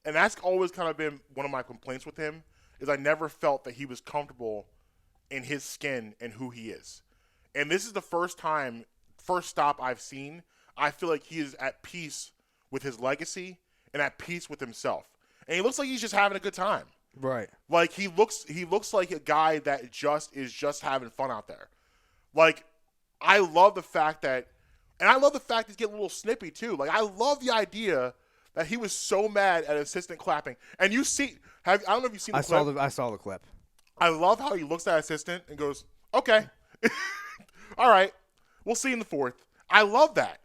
And that's always kind of been one of my complaints with him is I never felt that he was comfortable in his skin and who he is. And this is the first stop I've seen. I feel like he is at peace with his legacy and at peace with himself. And he looks like he's just having a good time. Right. Like he looks like a guy that is just having fun out there. Like I love the fact that he's getting a little snippy too. Like I love the idea that he was so mad at assistant clapping. And you see, I don't know if you've seen the clip. I saw the clip. I love how he looks at assistant and goes, "Okay, all right, we'll see in the fourth." I love that.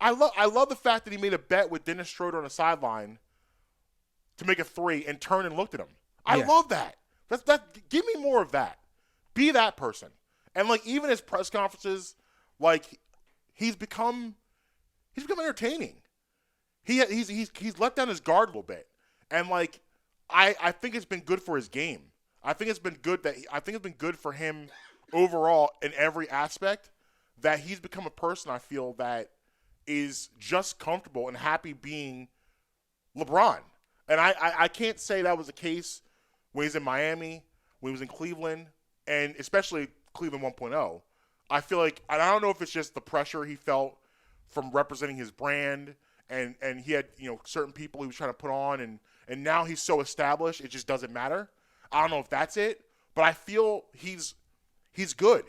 I love the fact that he made a bet with Dennis Schroeder on the sideline to make a three and turned and looked at him. I love that. Give me more of that. Be that person. And like even his press conferences, like he's become entertaining. He's let down his guard a little bit, and like I think it's been good for his game. I think it's been good for him overall in every aspect. That he's become a person I feel that is just comfortable and happy being LeBron. And I can't say that was the case when he was in Miami, when he was in Cleveland, and especially Cleveland 1.0. I feel like, and I don't know if it's just the pressure he felt from representing his brand, and he had certain people he was trying to put on, and now he's so established it just doesn't matter. I don't know if that's it, but I feel he's good.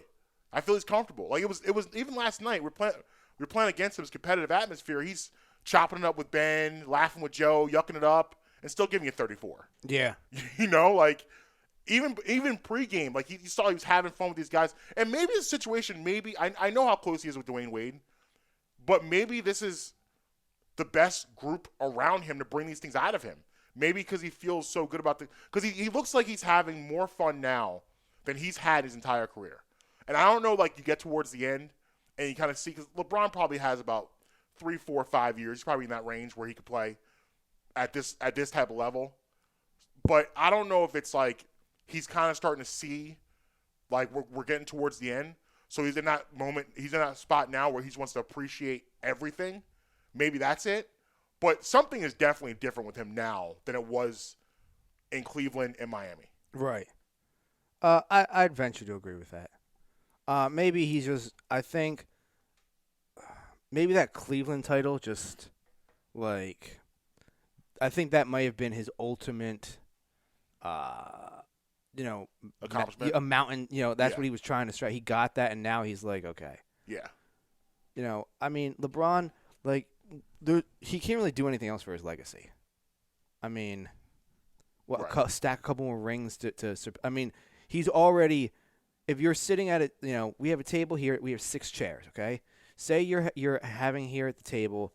I feel he's comfortable. Like it was even last night we're playing against him. His competitive atmosphere. He's chopping it up with Ben, laughing with Joe, yucking it up, and still giving you 34. Yeah. Like even pregame, like you saw he was having fun with these guys. And maybe the situation, I know how close he is with Dwayne Wade, but maybe this is the best group around him to bring these things out of him. Maybe because he feels so good about because he looks like he's having more fun now than he's had his entire career. And I don't know, like you get towards the end and you kind of see, because LeBron probably has about 3, 4, 5 years. He's probably in that range where he could play at this type of level. But I don't know if it's like he's kind of starting to see like we're getting towards the end. So he's in that moment. He's in that spot now where he just wants to appreciate everything. Maybe that's it. But something is definitely different with him now than it was in Cleveland and Miami. Right. I'd venture to agree with that. Maybe he's just. I think maybe that Cleveland title just like. I think that might have been his ultimate. Accomplishment. A mountain. That's what he was trying to strike. He got that, and now he's like, okay. Yeah. I mean, LeBron, like, he can't really do anything else for his legacy. I mean, stack a couple more rings to. I mean, he's already. If you're sitting at it, we have a table here. We have 6 chairs. Okay, say you're having here at the table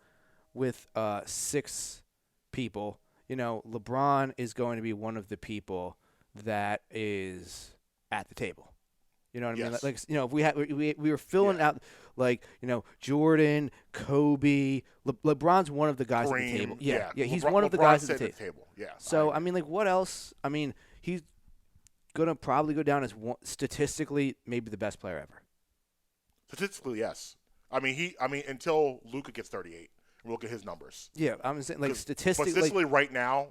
with 6 people. LeBron is going to be one of the people that is at the table. You know what I mean? Yes. Like if we were filling out like Jordan, Kobe, LeBron's one of the guys at the table. Yeah, he's one of the guys at the table. Yeah. So I mean, like, what else? I mean, he's gonna probably go down as statistically maybe the best player ever. Statistically, yes. I mean, until Luka gets 38, we'll look at his numbers. Yeah, I'm saying like statistically. But statistically, right now,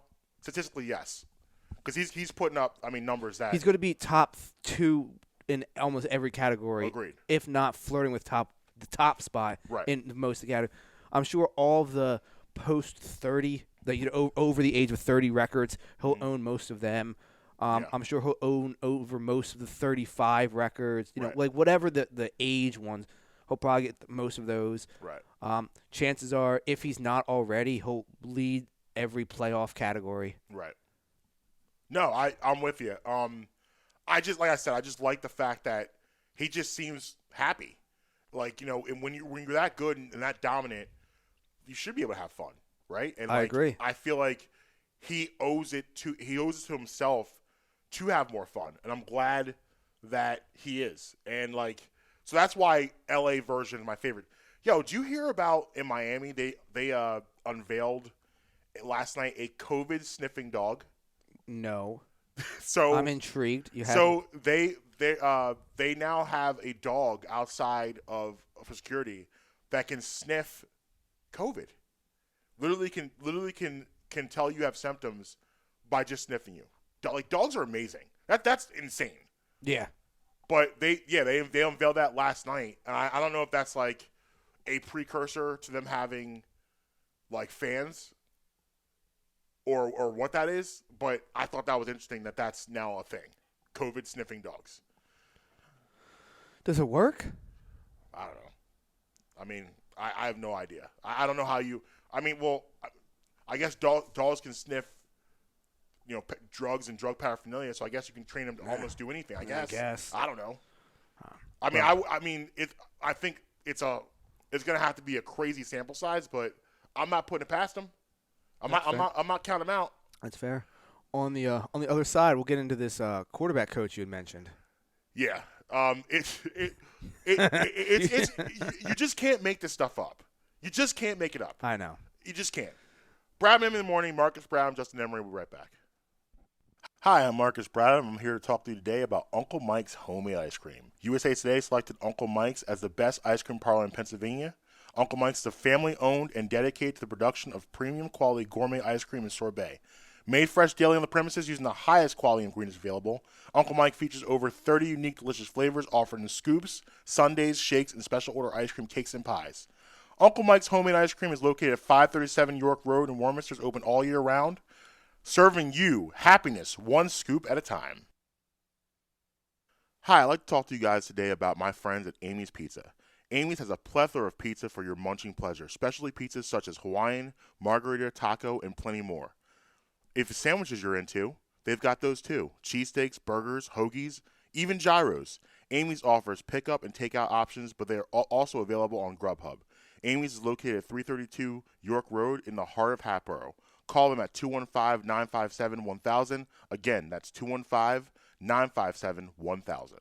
yes, because he's putting up. I mean, numbers that he's going to be top 2 in almost every category. Agreed. If not flirting with the top spot in most of the categories. I'm sure all of the post 30, over the age of 30 records, he'll own most of them. I'm sure he'll own over most of the 35 records. Like whatever the age ones, he'll probably get most of those. Right. Chances are, if he's not already, he'll lead every playoff category. Right. No, I'm with you. I just like the fact that he just seems happy. Like, and when you're that good and that dominant, you should be able to have fun, right? And I agree. I feel like he owes it to himself to have more fun, and I'm glad that he is. And so that's why LA version is my favorite. Yo, did you hear about in Miami they unveiled last night a COVID sniffing dog? No. So I'm intrigued. They now have a dog outside for security that can sniff COVID. Literally can tell you have symptoms by just sniffing you. Like dogs are amazing. That's insane. Yeah. But they unveiled that last night, and I don't know if that's like a precursor to them having like fans or what that is. But I thought that was interesting that that's now a thing. COVID sniffing dogs. Does it work? I don't know. I mean, I have no idea. I don't know how you. I mean, well, I guess dogs can sniff, drugs and drug paraphernalia. So I guess you can train them to almost do anything. I guess. I don't know. I mean, I think it's gonna have to be a crazy sample size, but I'm not putting it past them. I'm not counting them out. That's fair. On the other side, we'll get into this quarterback coach you had mentioned. Yeah. It's you just can't make this stuff up. You just can't make it up. I know. You just can't. Brad in the morning, Marcus Brown, Justin Emery. We'll be right back. Hi, I'm Marcus Brown. I'm here to talk to you today about Uncle Mike's Homey ice cream. USA Today selected Uncle Mike's as the best ice cream parlor in Pennsylvania. Uncle Mike's is a family-owned and dedicated to the production of premium quality gourmet ice cream and sorbet. Made fresh daily on the premises using the highest quality ingredients available, Uncle Mike features over 30 unique delicious flavors offered in scoops, sundaes, shakes, and special order ice cream cakes and pies. Uncle Mike's homemade ice cream is located at 537 York Road in Warminster. It's open all year round, serving you happiness one scoop at a time. Hi, I'd like to talk to you guys today about my friends at Amy's Pizza. Amy's has a plethora of pizza for your munching pleasure, specialty pizzas such as Hawaiian, margarita, taco, and plenty more. If it's sandwiches you're into, they've got those too. Cheesesteaks, burgers, hoagies, even gyros. Amy's offers pickup and takeout options, but they are also available on Grubhub. Amy's is located at 332 York Road in the heart of Hatboro. Call them at 215-957-1000. Again, that's 215-957-1000.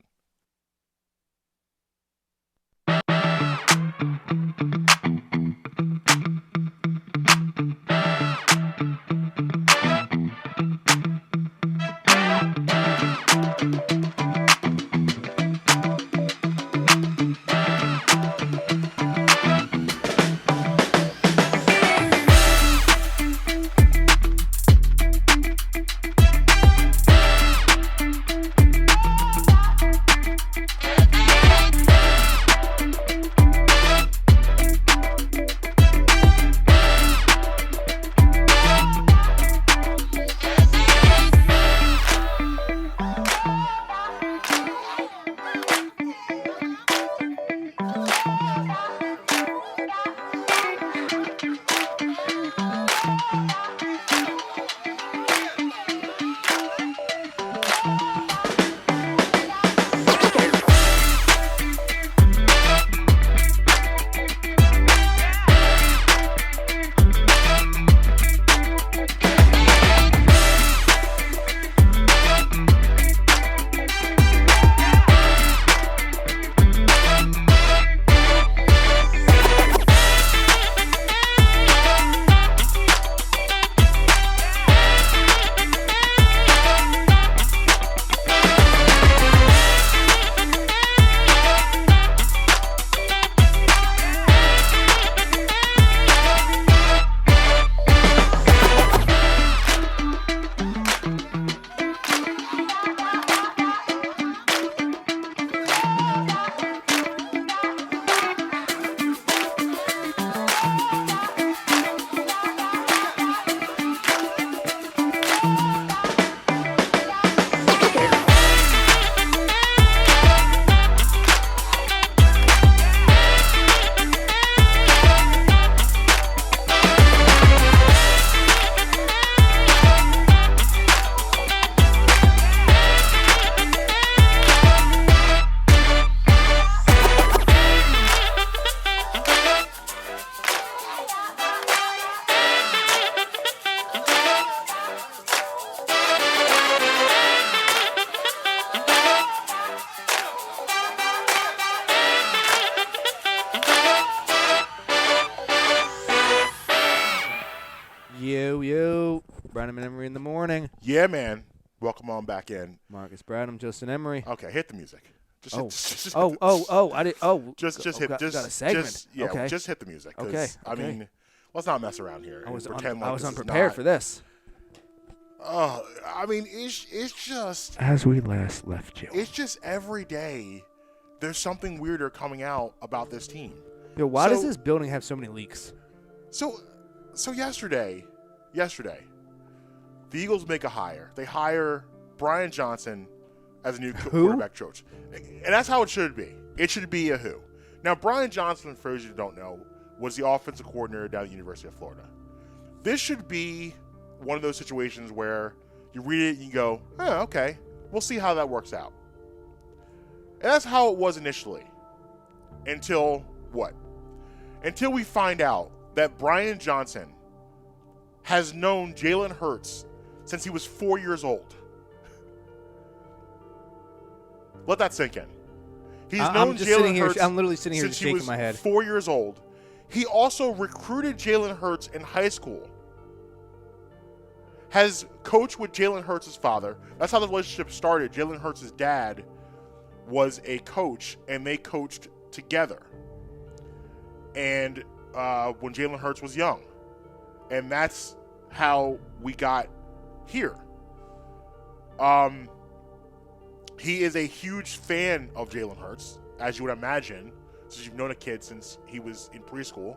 Bradham and Emery in the morning. Yeah, man. Welcome on back in. Marcus Bradham, Justin Emery. Okay, hit the music. I did. Just hit. Got a segment. Okay. Just hit the music. Okay. I mean, let's not mess around here. I was pretend I like was this is unprepared not- for this. I mean, it's just As we last left you. it's just every day there's something weirder coming out about this team. Yo, why does So- this building have so many leaks? So yesterday, the Eagles make a hire. They hire Brian Johnson as a new quarterback coach, and that's how it should be. It should be a who. Now, Brian Johnson, for those who don't know, was the offensive coordinator down at the University of Florida. This should be one of those situations where you read it and you go, oh, okay, we'll see how that works out. And that's how it was initially. Until what? Until we find out that Brian Johnson has known Jalen Hurts since he was 4 years old. Let that sink in. He's known Jalen Hurts I'm literally sitting here since just he shaking was my head. 4 years old. He also recruited Jalen Hurts in high school. Has coached with Jalen Hurts' father. That's how the relationship started. Jalen Hurts' dad was a coach, and they coached together. And when Jalen Hurts was young. And that's how we got here. He is a huge fan of Jalen Hurts, as you would imagine, since you've known a kid since he was in preschool.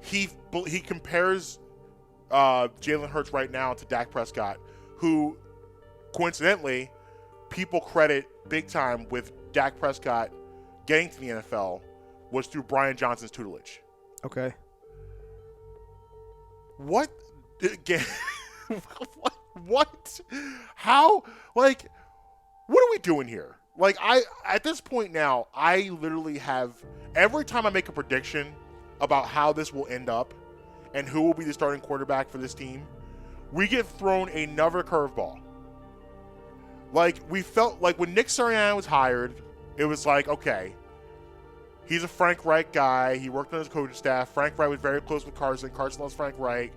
He compares Jalen Hurts right now to Dak Prescott, who, coincidentally, people credit big time with Dak Prescott getting to the NFL was through Brian Johnson's tutelage. Okay. What? What? How? Like, what are we doing here? Like, at this point now, I literally have, every time I make a prediction about how this will end up and who will be the starting quarterback for this team, we get thrown another curveball. Like, we felt like when Nick Sirianni was hired, it was like, okay, he's a Frank Reich guy. He worked on his coaching staff. Frank Reich was very close with Carson. Carson loves Frank Reich.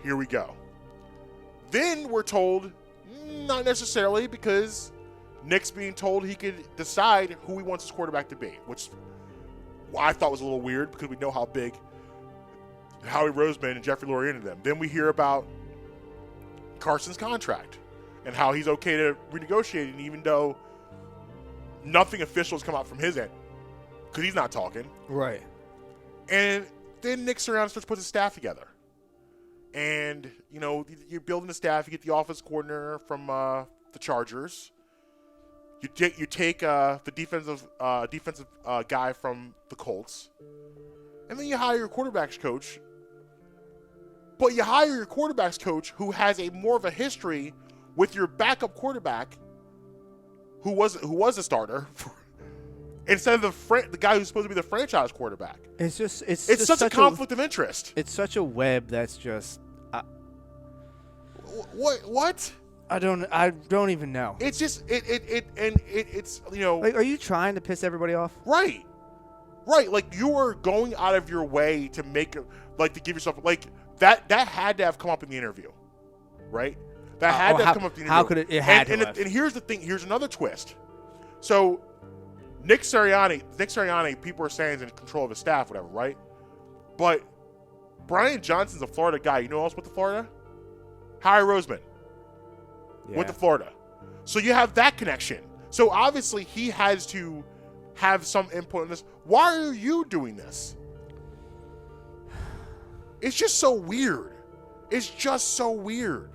Here we go. Then we're told, not necessarily, because Nick's being told he could decide who he wants his quarterback to be, which I thought was a little weird because we know how big Howie Roseman and Jeffrey Lurie into them. Then we hear about Carson's contract and how he's okay to renegotiate it, even though nothing official has come out from his end because he's not talking. Right. And then Nick Sirianni starts to put his staff together. And, you know, you're building the staff. You get the offense coordinator from the Chargers. You take the defensive guy from the Colts. And then you hire your quarterback's coach. But you hire your quarterback's coach who has more of a history with your backup quarterback who was a starter instead of the guy who's supposed to be the franchise quarterback. It's just such a conflict of interest. It's such a web that's just What? I don't even know. It's just it's you know, Like, are you trying to piss everybody off? right. Like, you are going out of your way to make to give yourself like that had to have come up in the interview, right? That had to have come up in the interview. How could it? It had to have. And here's the thing. Here's another twist. So, Nick Sirianni, people are saying is in control of his staff, whatever, right? But Brian Johnson's a Florida guy. You know who else went to Florida? Howie Roseman went to Florida. So you have that connection. So obviously he has to have some input in this. Why are you doing this? It's just so weird. It's just so weird.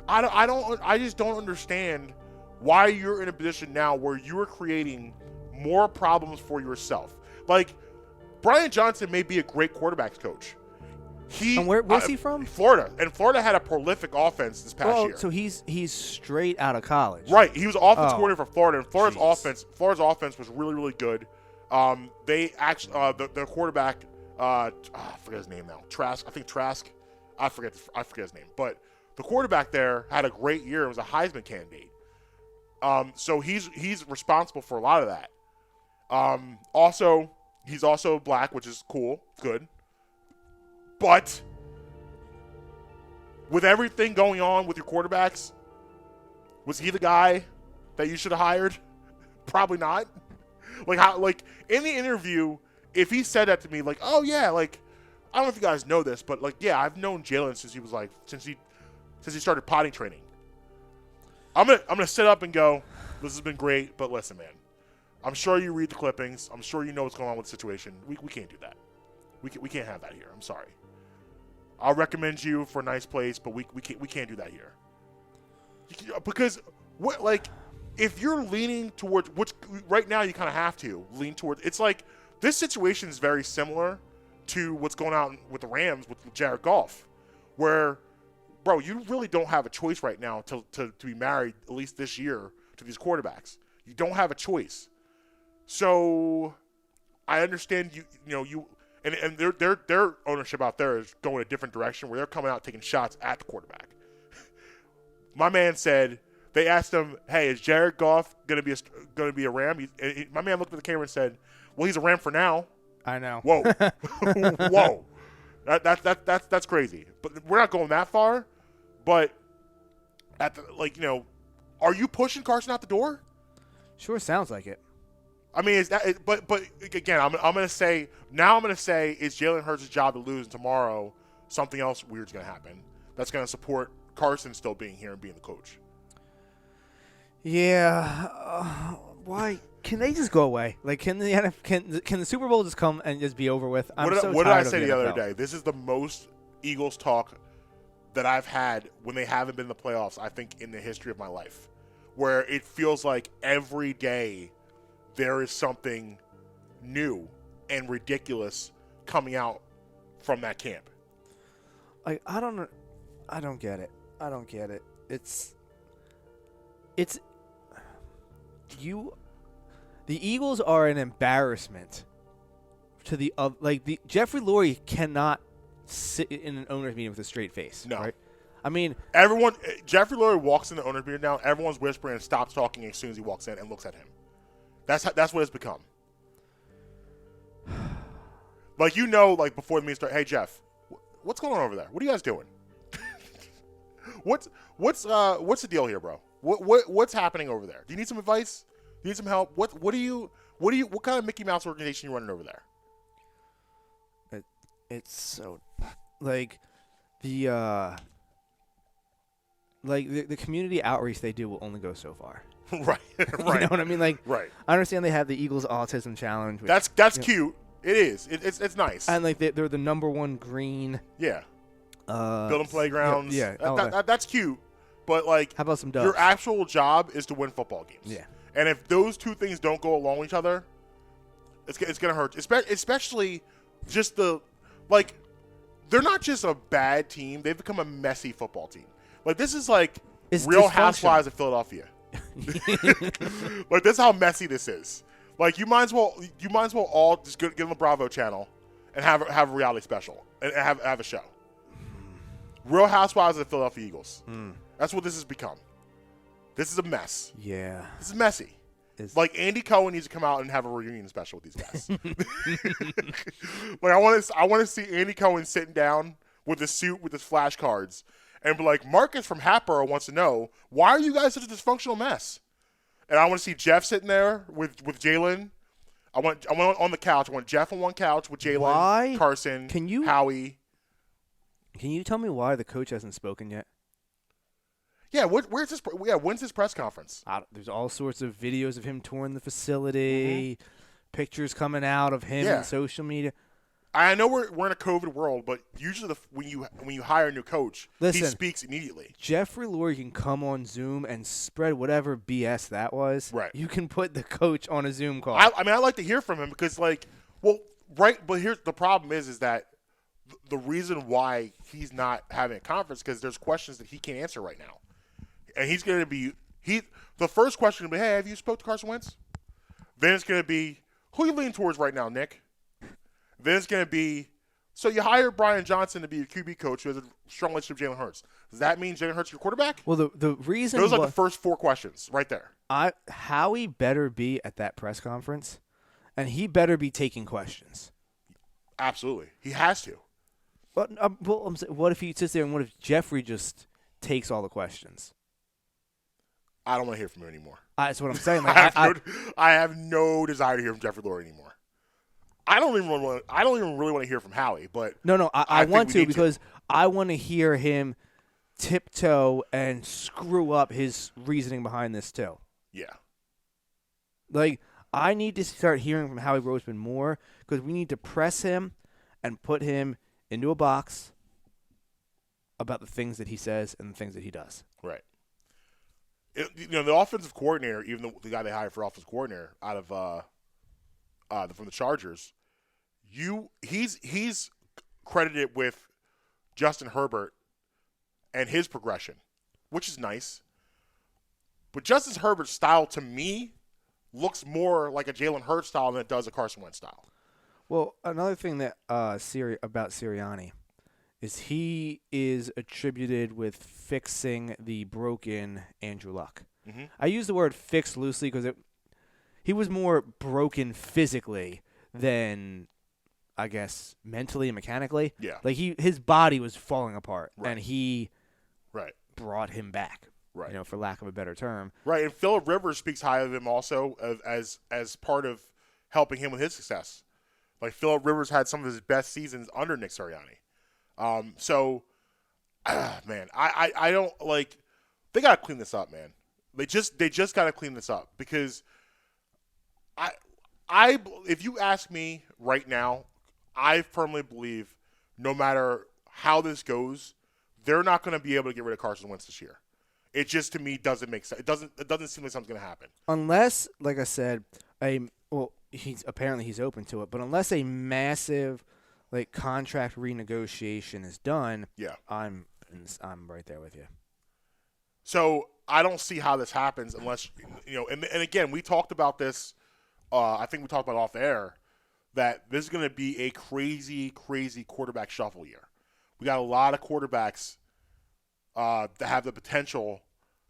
I just don't understand why you're in a position now where you are creating more problems for yourself. Like, Brian Johnson may be a great quarterbacks coach. And where's he from? Florida. And Florida had a prolific offense this past year. So he's straight out of college. Right. He was offense coordinator for Florida, and Florida's offense was really, really good. They actually their quarterback, I forget his name now. Trask. I forget his name. But the quarterback there had a great year. It was a Heisman candidate. So he's responsible for a lot of that. Also, he's also black, which is cool. Good. But with everything going on with your quarterbacks, was he the guy that you should have hired? Probably not. Like in the interview, if he said that to me, like, oh yeah, like I don't know if you guys know this, but like, yeah, I've known Jalen since he started potty training. I'm gonna sit up and go, this has been great, but listen, man, I'm sure you read the clippings. I'm sure you know what's going on with the situation. We can't do that. We can't have that here. I'm sorry. I'll recommend you for a nice place, but we can't do that here. Because what, like, if you're leaning towards, which right now you kind of have to lean towards, it's like this situation is very similar to what's going on with the Rams with Jared Goff, where, bro, you really don't have a choice right now to be married, at least this year, to these quarterbacks. You don't have a choice. So I understand you and their ownership out there is going a different direction where they're coming out taking shots at the quarterback. My man said, they asked him, "Hey, is Jared Goff gonna be a Ram?" My man looked at the camera and said, "Well, he's a Ram for now." I know. Whoa, whoa, that's crazy. But we're not going that far. But are you pushing Carson out the door? Sure, sounds like it. I mean, is that? But again, I'm gonna say, is Jalen Hurts' job to lose, and tomorrow something else weird's gonna happen that's gonna support Carson still being here and being the coach. Yeah. Why can they just go away? Like, can the Super Bowl just come and just be over with? What did I say the other day? This is the most Eagles talk that I've had when they haven't been in the playoffs, I think, in the history of my life, where it feels like every day there is something new and ridiculous coming out from that camp. Like, I don't get it. I don't get it. The Eagles are an embarrassment to the Jeffrey Lurie cannot sit in an owner's meeting with a straight face. No. Right? I mean, Jeffrey Lurie walks in the owner's meeting now, everyone's whispering and stops talking as soon as he walks in and looks at him. That's what it's become. Like, before the meeting starts, hey, Jeff, what's going on over there? What are you guys doing? What's the deal here, bro? What's happening over there? Do you need some advice? Do you need some help? What kind of Mickey Mouse organization are you running over there? It's so like the community outreach they do will only go so far. Right. You know what I mean? Like, right. I understand they have the Eagles Autism Challenge. Which, that's cute. It is. It's nice. And like they're the number one green. Yeah. Building playgrounds. Yeah. That's cute. But like, how about some doves? Your actual job is to win football games. Yeah. And if those two things don't go along with each other, it's gonna hurt. Especially just they're not just a bad team; they've become a messy football team. Like, this is like Real Housewives of Philadelphia. Like, this is how messy this is. Like, you might as well all just get on the Bravo channel and have a reality special and have a show. Real Housewives of the Philadelphia Eagles. That's what this has become. This is a mess. Yeah. This is messy. Like, Andy Cohen needs to come out and have a reunion special with these guys. Like, I want to see Andy Cohen sitting down with a suit with his flashcards and be like, Marcus from Hatboro wants to know, why are you guys such a dysfunctional mess? And I want to see Jeff sitting there with Jalen. I want on the couch. I want Jeff on one couch with Jalen, Carson, Howie. Can you tell me why the coach hasn't spoken yet? Yeah, where's this? Yeah, when's his press conference? There's all sorts of videos of him touring the facility, pictures coming out of him on social media. I know we're in a COVID world, but usually when you hire a new coach, he speaks immediately. Jeffrey Lurie can come on Zoom and spread whatever BS that was. Right. You can put the coach on a Zoom call. I mean, I like to hear from him because, but here's the problem is that the reason why he's not having a conference because there's questions that he can't answer right now. And he's going to be the first question will be, hey, have you spoke to Carson Wentz? Then it's going to be, who are you leaning towards right now, Nick? Then it's going to be, so you hired Brian Johnson to be your QB coach who has a strong relationship with Jalen Hurts. Does that mean Jalen Hurts your quarterback? Well, the reason those are the first four questions right there. Howie better be at that press conference, and he better be taking questions. Absolutely, he has to. But what if he sits there and what if Jeffrey just takes all the questions? I don't want to hear from him anymore. That's what I'm saying. Like, I have no desire to hear from Jeffrey Lurie anymore. I don't even really want to hear from Howie, but No, I want think we to because I want to hear him tiptoe and screw up his reasoning behind this too. Yeah. Like, I need to start hearing from Howie Roseman more because we need to press him and put him into a box about the things that he says and the things that he does. Right. The offensive coordinator, even the guy they hired for offensive coordinator out of from the Chargers, he's credited with Justin Herbert and his progression, which is nice. But Justin Herbert's style to me looks more like a Jalen Hurts style than it does a Carson Wentz style. Well, another thing that about Sirianni is he is attributed with fixing the broken Andrew Luck. Mm-hmm. I use the word fix loosely because he was more broken physically than, I guess, mentally and mechanically. Yeah. Like his body was falling apart, Right. and he Right. brought him back. Right. For lack of a better term. Right, and Phillip Rivers speaks highly of him also as part of helping him with his success. Like Phillip Rivers had some of his best seasons under Nick Sirianni. Man, I don't like. They gotta clean this up, man. They just gotta clean this up because I if you ask me right now, I firmly believe no matter how this goes, they're not going to be able to get rid of Carson Wentz this year. It just to me doesn't make sense. It doesn't seem like something's going to happen Unless, like I said, he's open to it, but unless a massive contract renegotiation is done, yeah, I'm right there with you. So I don't see how this happens unless and again we talked about this. I think we talked about off air that this is going to be a crazy quarterback shuffle year. We got a lot of quarterbacks that have the potential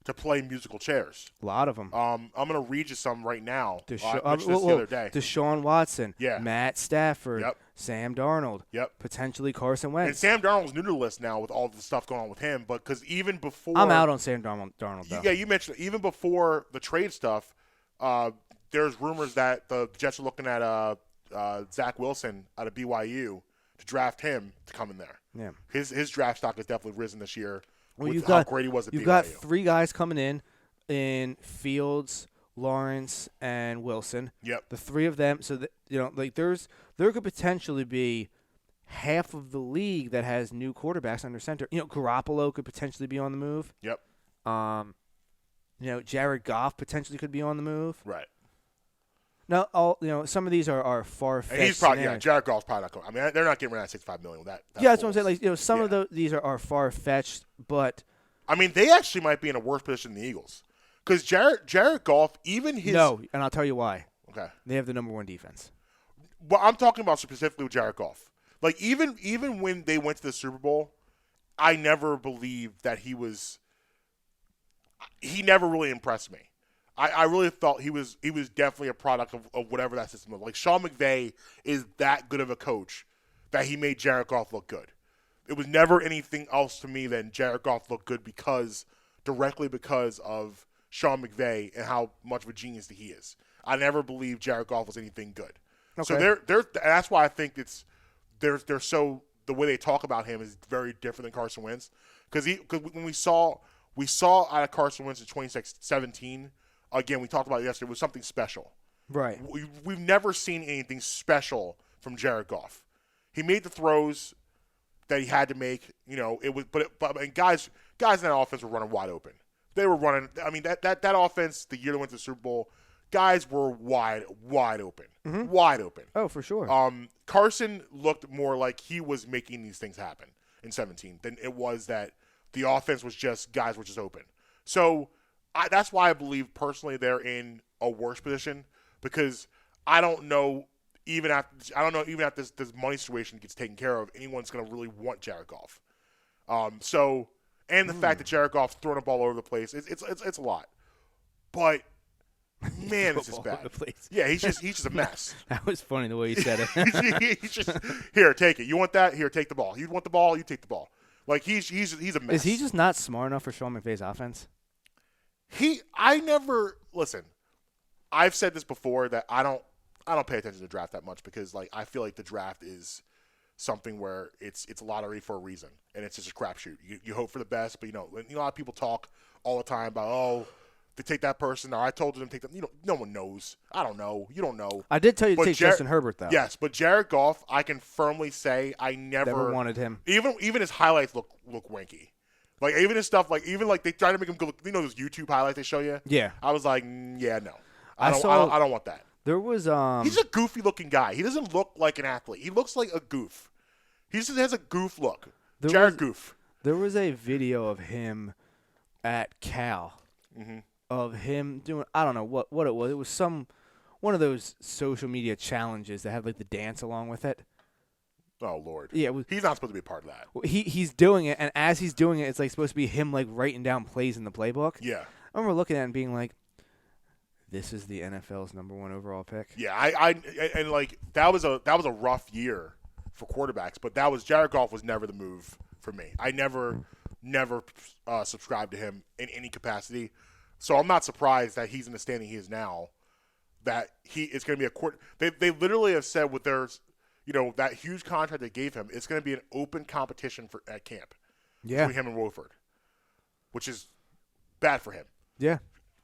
to play musical chairs. A lot of them. I'm going to read you some right now. I mentioned this the other day. Deshaun Watson, Yeah. Matt Stafford, Yep. Sam Darnold, Yep. potentially Carson And Wentz. Sam Darnold's new to the list now with all the stuff going on with him, but because even before I'm out on Sam Darnold though. Yeah, you mentioned it. Even before the trade stuff, there's rumors that the Jets are looking at Zach Wilson out of BYU to draft him to come in there. Yeah. His draft stock has definitely risen this year Well, with how great he was at BYU. You've got three guys coming in Fields, Lawrence, and Wilson. Yep. The three of them. So there could potentially be half of the league that has new quarterbacks under center. Garoppolo could potentially be on the move. Yep. Jared Goff potentially could be on the move. Right. Now, some of these are far-fetched. And he's probably scenarios. Jared Goff's probably not going. I mean, they're not getting rid of that $65 million with that. Yeah, that's what I'm saying. force. Some of these are far-fetched, but I mean, they actually might be in a worse position than the Eagles because Jared Goff, even his no, and I'll tell you why. Okay. They have the number one defense. Well, I'm talking about specifically with Jared Goff. Like even when they went to the Super Bowl, I never believed that he never really impressed me. I really thought he was definitely a product of whatever that system was. Like Sean McVay is that good of a coach that he made Jared Goff look good. It was never anything else to me than Jared Goff looked good directly because of Sean McVay and how much of a genius that he is. I never believed Jared Goff was anything good. Okay. So that's why I think they're so the way they talk about him is very different than Carson Wentz because when we saw out of Carson Wentz in 2017. Again, we talked about it yesterday. It was something special. Right. We've never seen anything special from Jared Goff. He made the throws that he had to make. It was, but guys in that offense were running wide open. They were running. I mean, that offense, the year they went to the Super Bowl, guys were wide open, wide open. Oh, for sure. Carson looked more like he was making these things happen in 2017 than it was that the offense was just guys were just open. So. That's why I believe personally they're in a worse position because I don't know even after this money situation gets taken care of, anyone's going to really want Jared Goff. And the fact that Jared Goff's throwing the ball all over the place, it's a lot. But man, it's just bad. Yeah, he's just a mess. That was funny the way you said it. he's just here, take it. You want that? Here, take the ball. You want the ball? You take the ball. Like he's a mess. Is he just not smart enough for Sean McVay's offense? Listen, I've said this before that I I don't pay attention to the draft that much because like I feel like the draft is something where it's a lottery for a reason and it's just a crapshoot. You hope for the best, but a lot of people talk all the time about they take that person or I told them to take them. No one knows. I don't know. You don't know. I did tell you to take Justin Herbert though. Yes, but Jared Goff, I can firmly say I never wanted him. Even his highlights look wanky. Like even his stuff, even they try to make him go. Those YouTube highlights they show you. Yeah. I was like, yeah, no, I don't want that. There was He's a goofy looking guy. He doesn't look like an athlete. He looks like a goof. He just has a goof look. Jared Goof. There was a video of him at Cal. Mm-hmm. Of him doing, I don't know what it was. It was one of those social media challenges that had like the dance along with it. Oh Lord. Yeah, he's not supposed to be a part of that. He's doing it, and as he's doing it, it's like supposed to be him like writing down plays in the playbook. Yeah. I remember looking at it and being like, "This is the NFL's #1 overall pick." Yeah, and like that was a rough year for quarterbacks, but Jared Goff was never the move for me. I never subscribed to him in any capacity. So I'm not surprised that he's in the standing he is now. That it's going to be a court. They literally have said with their, that huge contract they gave him, it's going to be an open competition at camp. Yeah. Between him and Wolford, which is bad for him. Yeah.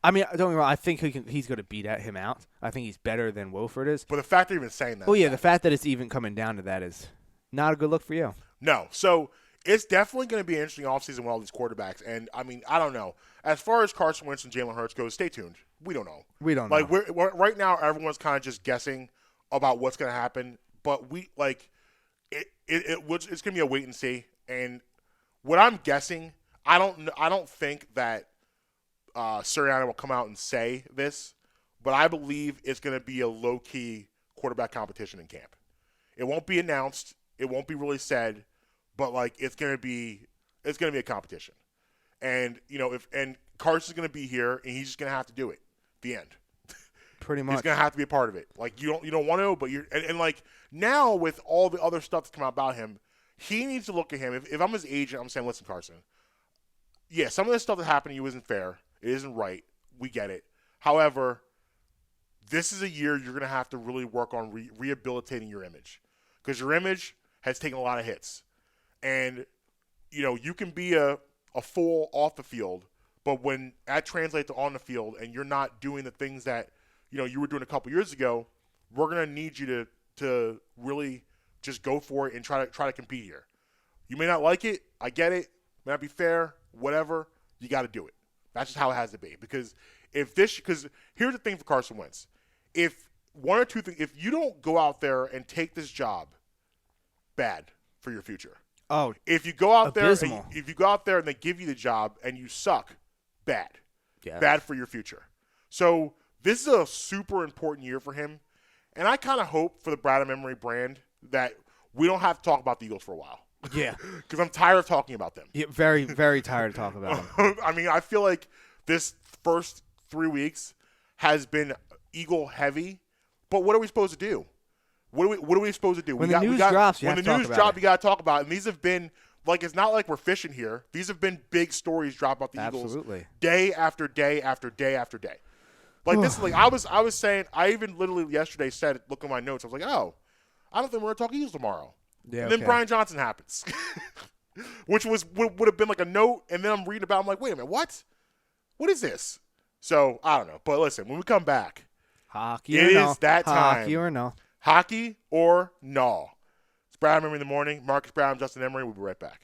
I mean, don't get me wrong. I think he's going to beat him out. I think he's better than Wolford is. But the fact they're even saying that. Oh yeah, the fact that it's even coming down to that is not a good look for you. No. So it's definitely going to be an interesting offseason with all these quarterbacks. And, I mean, I don't know. As far as Carson Wentz and Jalen Hurts goes, stay tuned. We don't know. We don't know. Like, we're right now, everyone's kind of just guessing about what's going to happen. But it's going to be a wait and see. And what I'm guessing, I don't think that Sirianni will come out and say this, but I believe it's going to be a low-key quarterback competition in camp. It won't be announced. It won't be really said. But it's gonna be a competition, and and Carson's gonna be here, and he's just gonna have to do it. The end. Pretty much. He's gonna have to be a part of it. You don't want to, but you're and now with all the other stuff that's come out about him, he needs to look at him. If I'm his agent, I'm saying, listen, Carson. Yeah, some of this stuff that happened to you isn't fair. It isn't right. We get it. However, this is a year you're gonna have to really work on rehabilitating your image, because your image has taken a lot of hits. And, you can be a fool off the field, but when that translates to on the field and you're not doing the things that, you were doing a couple years ago, we're going to need you to really just go for it and try to compete here. You may not like it. I get it. May not be fair. Whatever. You got to do it. That's just how it has to be. Because here's the thing for Carson Wentz. If one or two things, if you don't go out there and take this job, bad for your future. Oh, if you go out abysmal. there and they give you the job and you suck, bad. Yeah. Bad for your future. So this is a super important year for him. And I kind of hope for the Brad and Emery brand that we don't have to talk about the Eagles for a while. Yeah. Because I'm tired of talking about them. Yeah, very, very tired of talking about them. I mean, I feel like this first 3 weeks has been Eagle heavy. But what are we supposed to do? What are we supposed to do? When the news drops, you got to talk about it. And these have been, it's not like we're fishing here. These have been big stories dropped about the Eagles day after day after day after day. I was saying, I even literally yesterday said, look at my notes, I was like, oh, I don't think we're going to talk Eagles tomorrow. Yeah, and then Brian Johnson happens, which would have been like a note, and then I'm reading about it, I'm like, wait a minute, what? What is this? So, I don't know. But listen, when we come back, hockey that time. Hockey or no. Hockey or no. It's Brad and Emery in the morning. Marques, Brad, and Justin Emery. We'll be right back.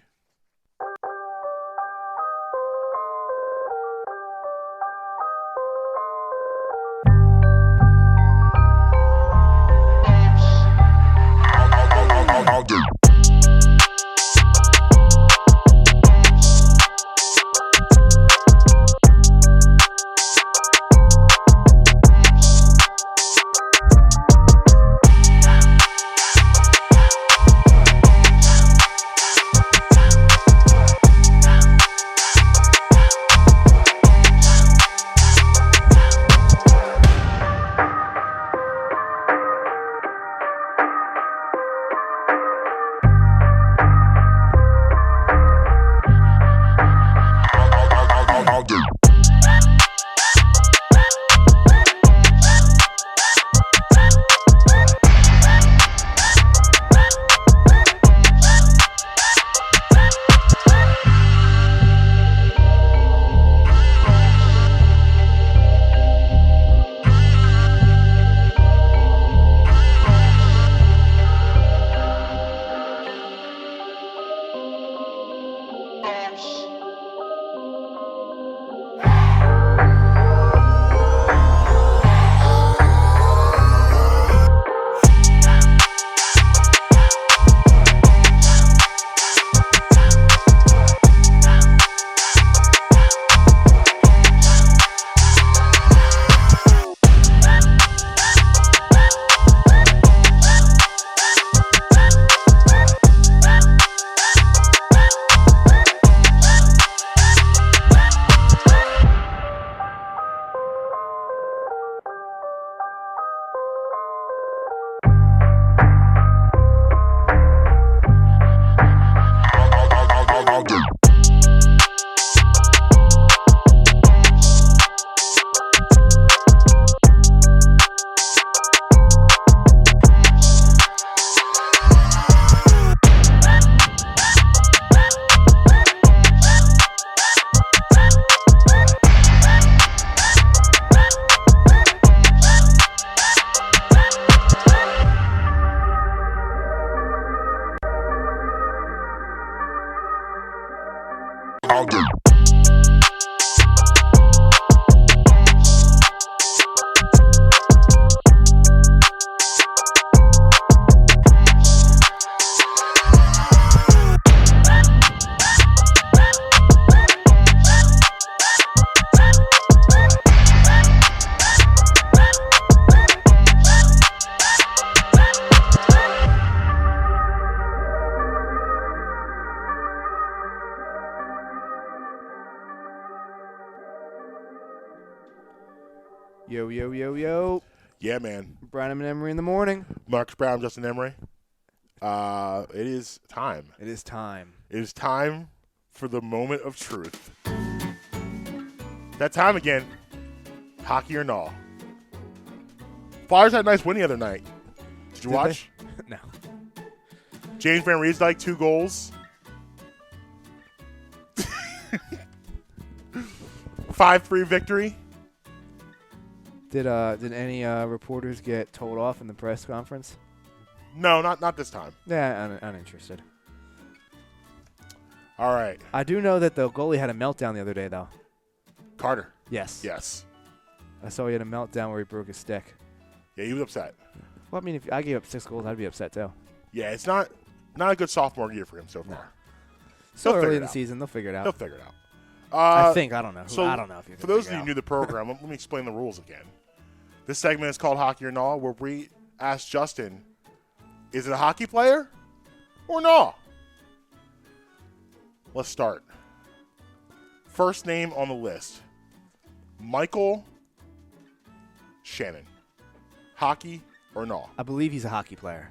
Yo, yo, yo, yo. Yeah, man. Brian and Emery in the morning. Marques Brown, Justin Emery. It is time. It is time. It is time for the moment of truth. That time again. Hockey or no? Flyers had a nice win the other night. Did you watch? No. James Van Riemsdyk, 2 goals. 5-3 victory. Did any reporters get told off in the press conference? No, not this time. Yeah, uninterested. All right. I do know that the goalie had a meltdown the other day, though. Carter. Yes. Yes. I saw he had a meltdown where he broke his stick. Yeah, he was upset. Well, I mean, if I gave up 6 goals, I'd be upset, too. Yeah, it's not a good sophomore year for him so far. No. So He'll figure early it in the out. season, they'll figure it out. He'll figure it out. I think. I don't know. So I don't know if you for those of you who knew the program, let me explain the rules again. This segment is called Hockey or No, where we ask Justin, is it a hockey player or no? Let's start. First name on the list, Michael Shannon. Hockey or no? I believe he's a hockey player.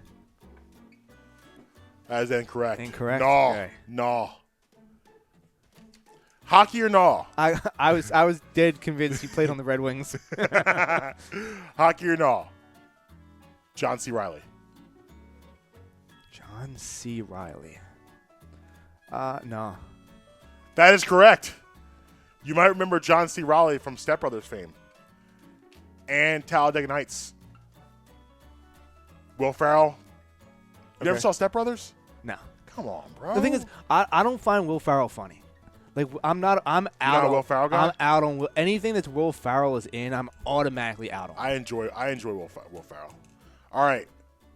That is incorrect. Incorrect? No. Okay. No. Hockey or no? I was dead convinced he played on the Red Wings. Hockey or no? John C. Reilly. John C. Reilly. No. That is correct. You might remember John C. Reilly from Step Brothers fame. And Talladega Nights. Will Ferrell. You ever Okay. saw Step Brothers? No. Come on, bro. The thing is, I don't find Will Ferrell funny. Like, I'm out not a on Will Ferrell guy? I'm out on anything that's Will Ferrell is in. I'm automatically out on. I enjoy Will Ferrell. All right.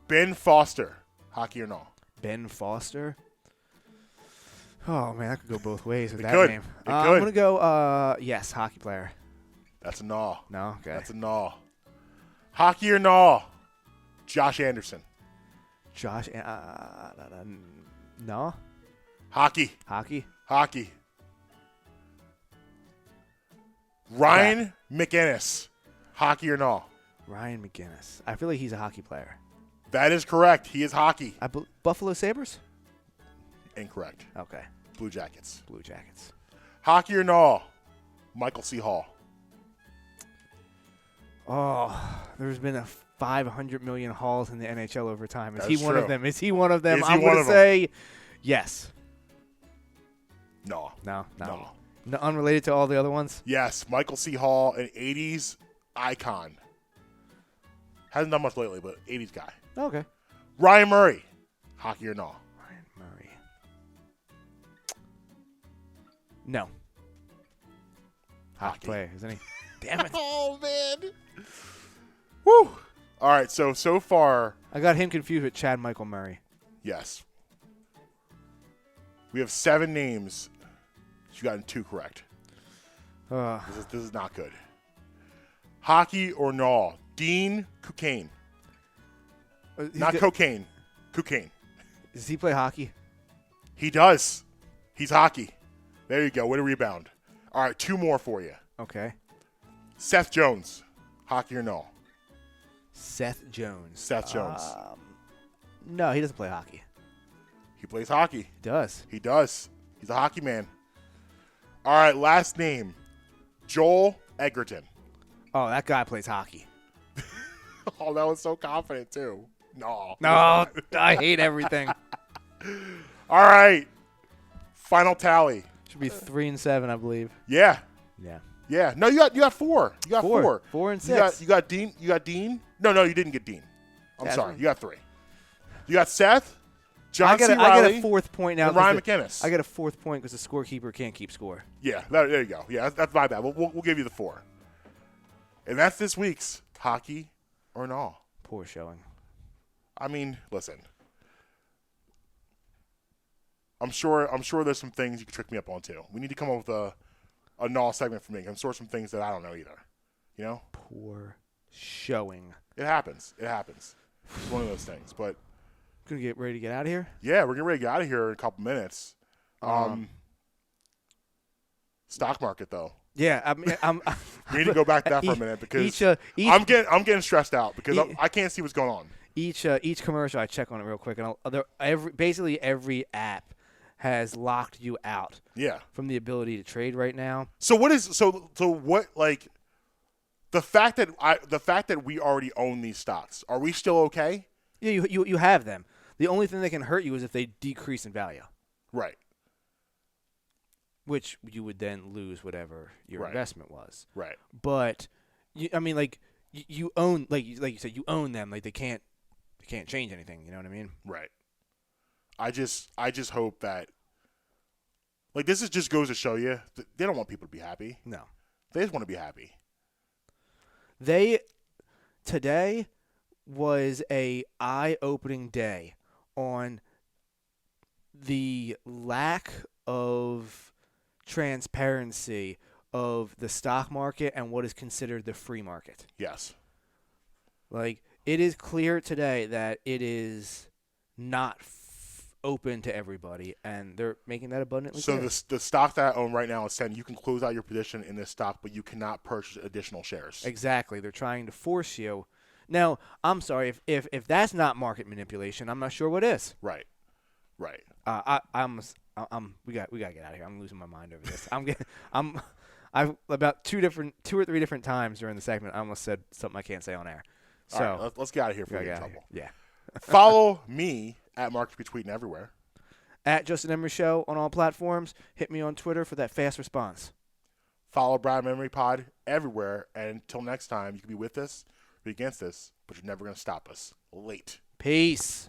Ben Foster. Hockey or no? Ben Foster. Oh man, that could go both ways with It that could. name. It I'm could. gonna go. Yes, hockey player. That's a no. No, okay. That's a no. Hockey or no? Josh Anderson. Josh. No. Hockey. Hockey. Hockey. Ryan McInnes. Hockey or no? Ryan McGinnis. I feel like he's a hockey player. That is correct. He is hockey. Buffalo Sabres. Incorrect. Okay. Blue Jackets. Blue Jackets. Hockey or no? Michael C. Hall. Oh, there's been a 500 million hauls in the NHL over time. Is That's he one true. of them? Is he one of them? Is he I'm one gonna of them? say yes. No. No. No. No, unrelated to all the other ones. Yes, Michael C. Hall, an 80s icon. Hasn't done much lately, but 80s guy. Okay. Ryan Murray. Hockey or no? Ryan Murray. No. Hockey player, isn't he? Damn it. Oh, man. Woo. All right, so far, I got him confused with Chad Michael Murray. yes. We have 7 names. You've gotten 2 correct. This is not good. Hockey or no? Dean Cocaine. Not cocaine. Cocaine. Does he play hockey? He does. He's hockey. There you go. Way to rebound. All right, 2 more for you. Okay. Seth Jones. Hockey or no? Seth Jones. Seth Jones. No, he doesn't play hockey. He plays hockey. He does. He does. He's a hockey man. All right, last name. Joel Egerton. Oh, that guy plays hockey. Oh, that was so confident, too. No. No, I hate everything. All right. Final tally. Should be 3 and 7, I believe. Yeah. Yeah. Yeah. No, you got 4. You got 4. 4 and 6. You got Dean. You got Dean. No, you didn't get Dean. I'm Yeah, sorry. right. You got 3. You got Seth, John C. I Riley, get a 4th point now. and Ryan 'cause McInnes. I get a 4th point because the scorekeeper can't keep score. Yeah, there you go. Yeah, that's my bad. We'll give you the 4. And that's this week's Hockey or No. Poor showing. I mean, listen. I'm sure there's some things you can trick me up on too. We need to come up with a null segment for me. I'm sure some things that I don't know either. You know? Poor showing. It happens. It's one of those things. But Gonna get ready to get out of here. yeah, we're getting ready to get out of here in a couple minutes. Stock market though. Yeah, I mean, We need to go back to that for a minute because each I'm getting stressed out because I can't see what's going on. each commercial I check on it real quick, and basically every app has locked you out Yeah. from the ability to trade right now. So what like the fact that we already own these stocks, are we still okay? Yeah, you have them. The only thing that can hurt you is if they decrease in value, Right. which you would then lose whatever your Right. investment was. Right. But you own like you said, you own them. Like they can't change anything. You know what I mean? Right. I just hope that like this just goes to show you that they don't want people to be happy. No. They just want to be happy. Today was a eye-opening day on the lack of transparency of the stock market and what is considered the free market. Yes. Like, it is clear today that it is not open to everybody, and they're making that abundantly So clear. the stock that I own right now is saying you can close out your position in this stock, but you cannot purchase additional shares. Exactly. They're trying to force you. Now, I'm sorry, if that's not market manipulation, I'm not sure what is. Right. Right. We got to get out of here. I'm losing my mind over this. I've about two or three different times during the segment I almost said something I can't say on air. So All right, let's get out of here before we get in trouble. Yeah. Follow me at Marques be tweeting everywhere. At Justin Emery Show on all platforms. Hit me on Twitter for that fast response. Follow Brad Memory Pod everywhere. And until next time, you can be with us or be against us, but you're never going to stop us. Late. Peace.